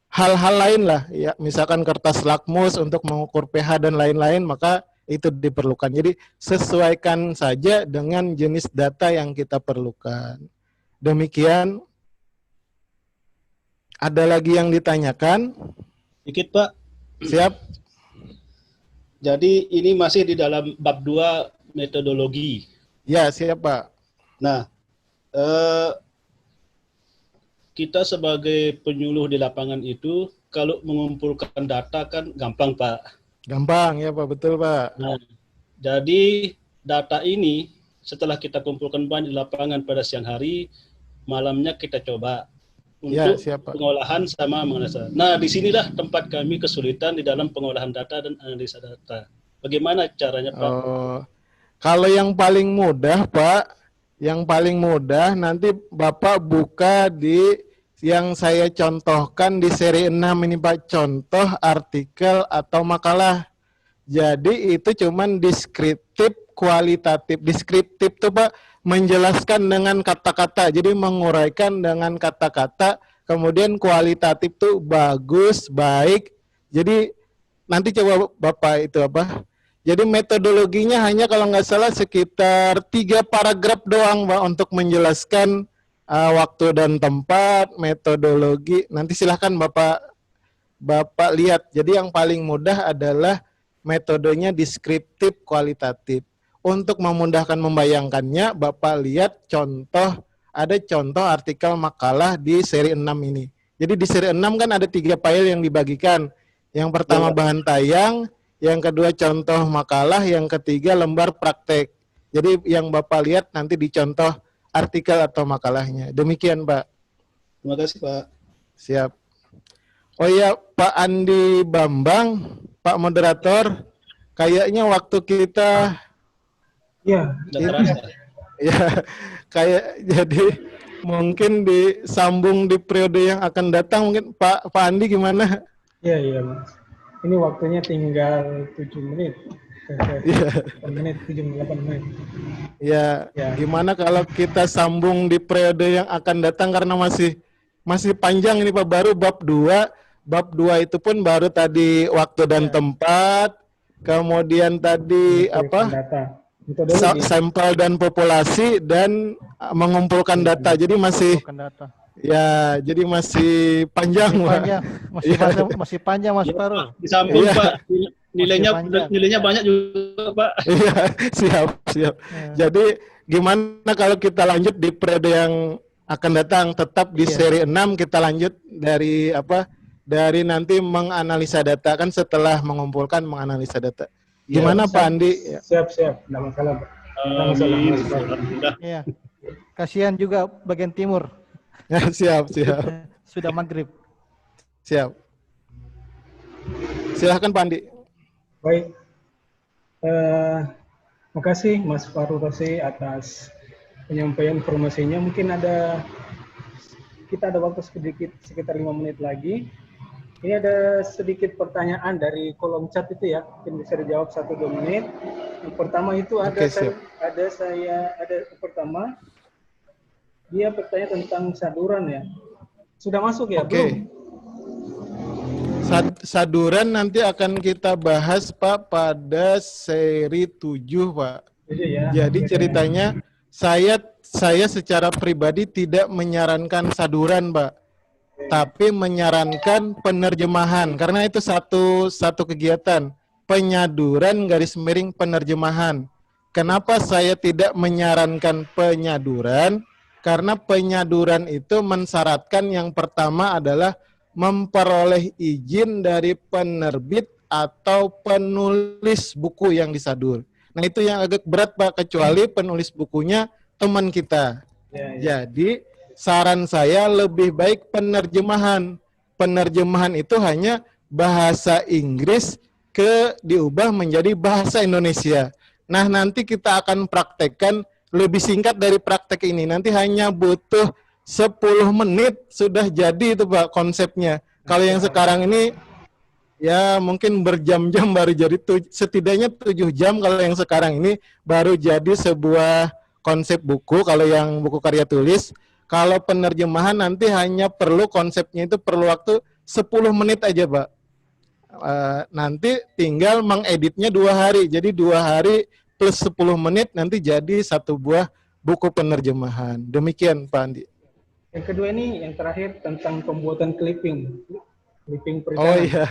hal-hal lain lah ya, misalkan kertas lakmus untuk mengukur pH dan lain-lain, maka itu diperlukan. Jadi sesuaikan saja dengan jenis data yang kita perlukan. Demikian. Ada lagi yang ditanyakan? Dikit Pak. Siap. Jadi ini masih di dalam bab 2 metodologi. Ya, siap Pak. Nah, kita sebagai penyuluh di lapangan itu kalau mengumpulkan data kan gampang Pak. Gampang ya Pak, betul Pak. Nah, jadi data ini setelah kita kumpulkan banyak di lapangan pada siang hari, malamnya kita coba untuk pengolahan sama menganalisa. Nah, disinilah tempat kami kesulitan di dalam pengolahan data dan analisa data. Bagaimana caranya Pak? Kalau yang paling mudah Pak, yang paling mudah nanti Bapak buka di yang saya contohkan di seri 6 ini Pak, contoh artikel atau makalah. Jadi itu cuman deskriptif, kualitatif. Deskriptif itu Pak menjelaskan dengan kata-kata, jadi menguraikan dengan kata-kata. Kemudian kualitatif tuh bagus, baik. Jadi nanti coba Bapak itu apa? Jadi metodologinya hanya kalau nggak salah sekitar 3 paragraf doang Pak untuk menjelaskan waktu dan tempat, metodologi. Nanti silahkan Bapak lihat. Jadi yang paling mudah adalah metodenya deskriptif, kualitatif. Untuk memudahkan membayangkannya, Bapak lihat contoh, ada contoh artikel makalah di seri 6 ini. Jadi di seri 6 kan ada 3 file yang dibagikan. Yang pertama bahan tayang, yang kedua contoh makalah, yang ketiga lembar praktek. Jadi yang Bapak lihat nanti di contoh artikel atau makalahnya. Demikian Pak. Terima kasih Pak. Siap. Oh iya Pak Andi Bambang, Pak Moderator, kayaknya waktu kita ya kayak jadi mungkin disambung di periode yang akan datang. Mungkin Pak Andi gimana? Iya Mas. Ini waktunya tinggal 7 menit. 8 menit, 8 menit. Ya, gimana kalau kita sambung di periode yang akan datang karena masih panjang ini Pak, baru bab 2. Bab 2 itu pun baru tadi waktu dan tempat, kemudian tadi sampel dan populasi dan mengumpulkan data. Jadi masih jadi masih panjang. Masih panjang Mas Faru. Disambung Pak. Nilainya banyak juga Pak. Iya, siap. Jadi gimana kalau kita lanjut di periode yang akan datang, tetap di seri 6 kita lanjut dari dari nanti menganalisa data, kan setelah mengumpulkan menganalisa data. Gimana Pak Andi? Siap. Tidak masalah Pak. Iya. Kasihan juga bagian timur. Siap. Sudah maghrib. Siap. Silahkan Pak Andi. Baik. Makasih Mas Faru Rosi atas penyampaian informasinya. Mungkin kita ada waktu sedikit, sekitar 5 menit lagi. Ini ada sedikit pertanyaan dari kolom chat itu ya, mungkin bisa dijawab 1-2 menit. Yang pertama itu ada pertama dia bertanya tentang saduran ya. Sudah masuk ya? Belum? Saduran nanti akan kita bahas Pak pada seri 7 Pak. Jadi ceritanya saya secara pribadi tidak menyarankan saduran Pak, tapi menyarankan penerjemahan karena itu satu kegiatan penyaduran / penerjemahan. Kenapa saya tidak menyarankan penyaduran? Karena penyaduran itu mensyaratkan yang pertama adalah memperoleh izin dari penerbit atau penulis buku yang disadur. Nah itu yang agak berat Pak, kecuali penulis bukunya teman kita. Jadi saran saya lebih baik penerjemahan. Penerjemahan itu hanya bahasa Inggris diubah menjadi bahasa Indonesia. Nah nanti kita akan praktekkan lebih singkat dari praktek ini. Nanti hanya butuh 10 menit sudah jadi itu Pak konsepnya. Kalau yang sekarang ini ya mungkin berjam-jam baru jadi, setidaknya 7 jam kalau yang sekarang ini baru jadi sebuah konsep buku kalau yang buku karya tulis. Kalau penerjemahan nanti hanya perlu konsepnya itu perlu waktu 10 menit aja Pak. Nanti tinggal mengeditnya 2 hari. Jadi 2 hari plus 10 menit nanti jadi satu buah buku penerjemahan. Demikian Pak Andi. Yang kedua ini yang terakhir tentang pembuatan clipping perikanan. Oh iya,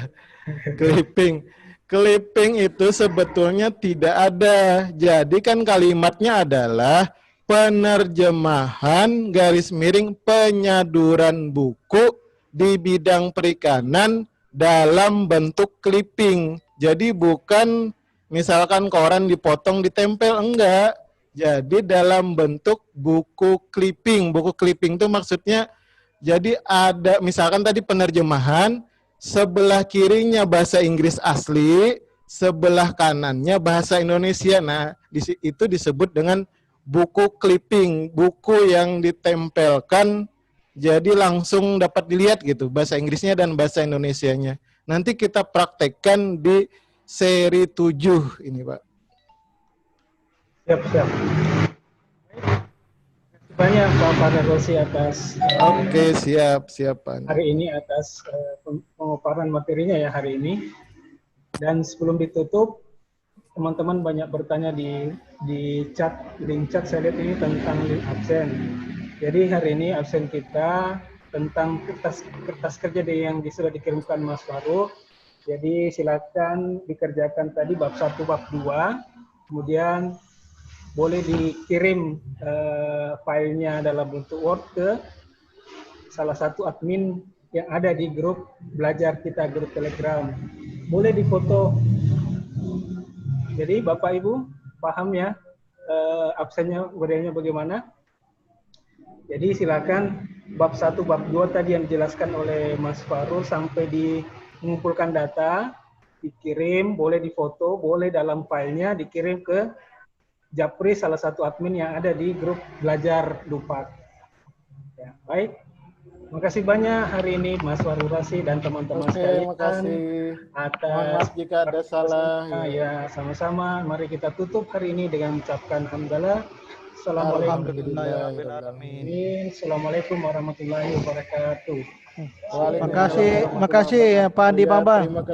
clipping. Clipping itu sebetulnya tidak ada. Jadi kan kalimatnya adalah penerjemahan garis miring penyaduran buku di bidang perikanan dalam bentuk clipping. Jadi bukan misalkan koran dipotong ditempel, enggak. Jadi dalam bentuk buku clipping. Buku clipping itu maksudnya jadi ada misalkan tadi penerjemahan, sebelah kirinya bahasa Inggris asli, sebelah kanannya bahasa Indonesia. Nah, itu disebut dengan buku clipping, buku yang ditempelkan jadi langsung dapat dilihat gitu bahasa Inggrisnya dan bahasa Indonesianya. Nanti kita praktekkan di seri 7 ini Pak. Siap. Banyak Pak Panagosi atas Oke, siap Pak. Hari ini atas pemaparan materinya ya hari ini. Dan sebelum ditutup, teman-teman banyak bertanya di chat, link chat saya lihat ini tentang link absen. Jadi hari ini absen kita tentang kertas kerja yang sudah dikirimkan Mas Faru. Jadi silakan dikerjakan tadi bab 1, bab 2, kemudian boleh dikirim filenya dalam bentuk Word ke salah satu admin yang ada di grup belajar kita, grup Telegram. Boleh difoto. Jadi Bapak Ibu paham ya absennya modelnya bagaimana? Jadi silakan bab 1, bab 2 tadi yang dijelaskan oleh Mas Faru sampai mengumpulkan data, dikirim, boleh difoto, boleh dalam filenya dikirim ke Japri, salah satu admin yang ada di grup belajar Dupat. Ya, baik. Terima kasih banyak hari ini Mas Warurasi dan teman-teman sekalian. Terima kasih. Mohon maaf jika ada salah. Ya, sama-sama. Mari kita tutup hari ini dengan mengucapkan alhamdulillah. Assalamualaikum warahmatullahi wabarakatuh. Terima kasih ya Pak Andi Bambang. Terima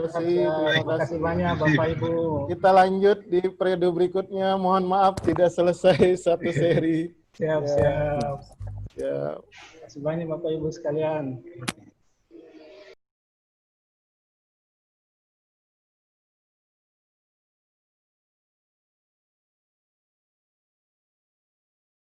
kasih banyak Bapak Ibu. Kita lanjut di periode berikutnya. Mohon maaf tidak selesai satu seri. Siap. Terima kasih banyak Bapak Ibu sekalian.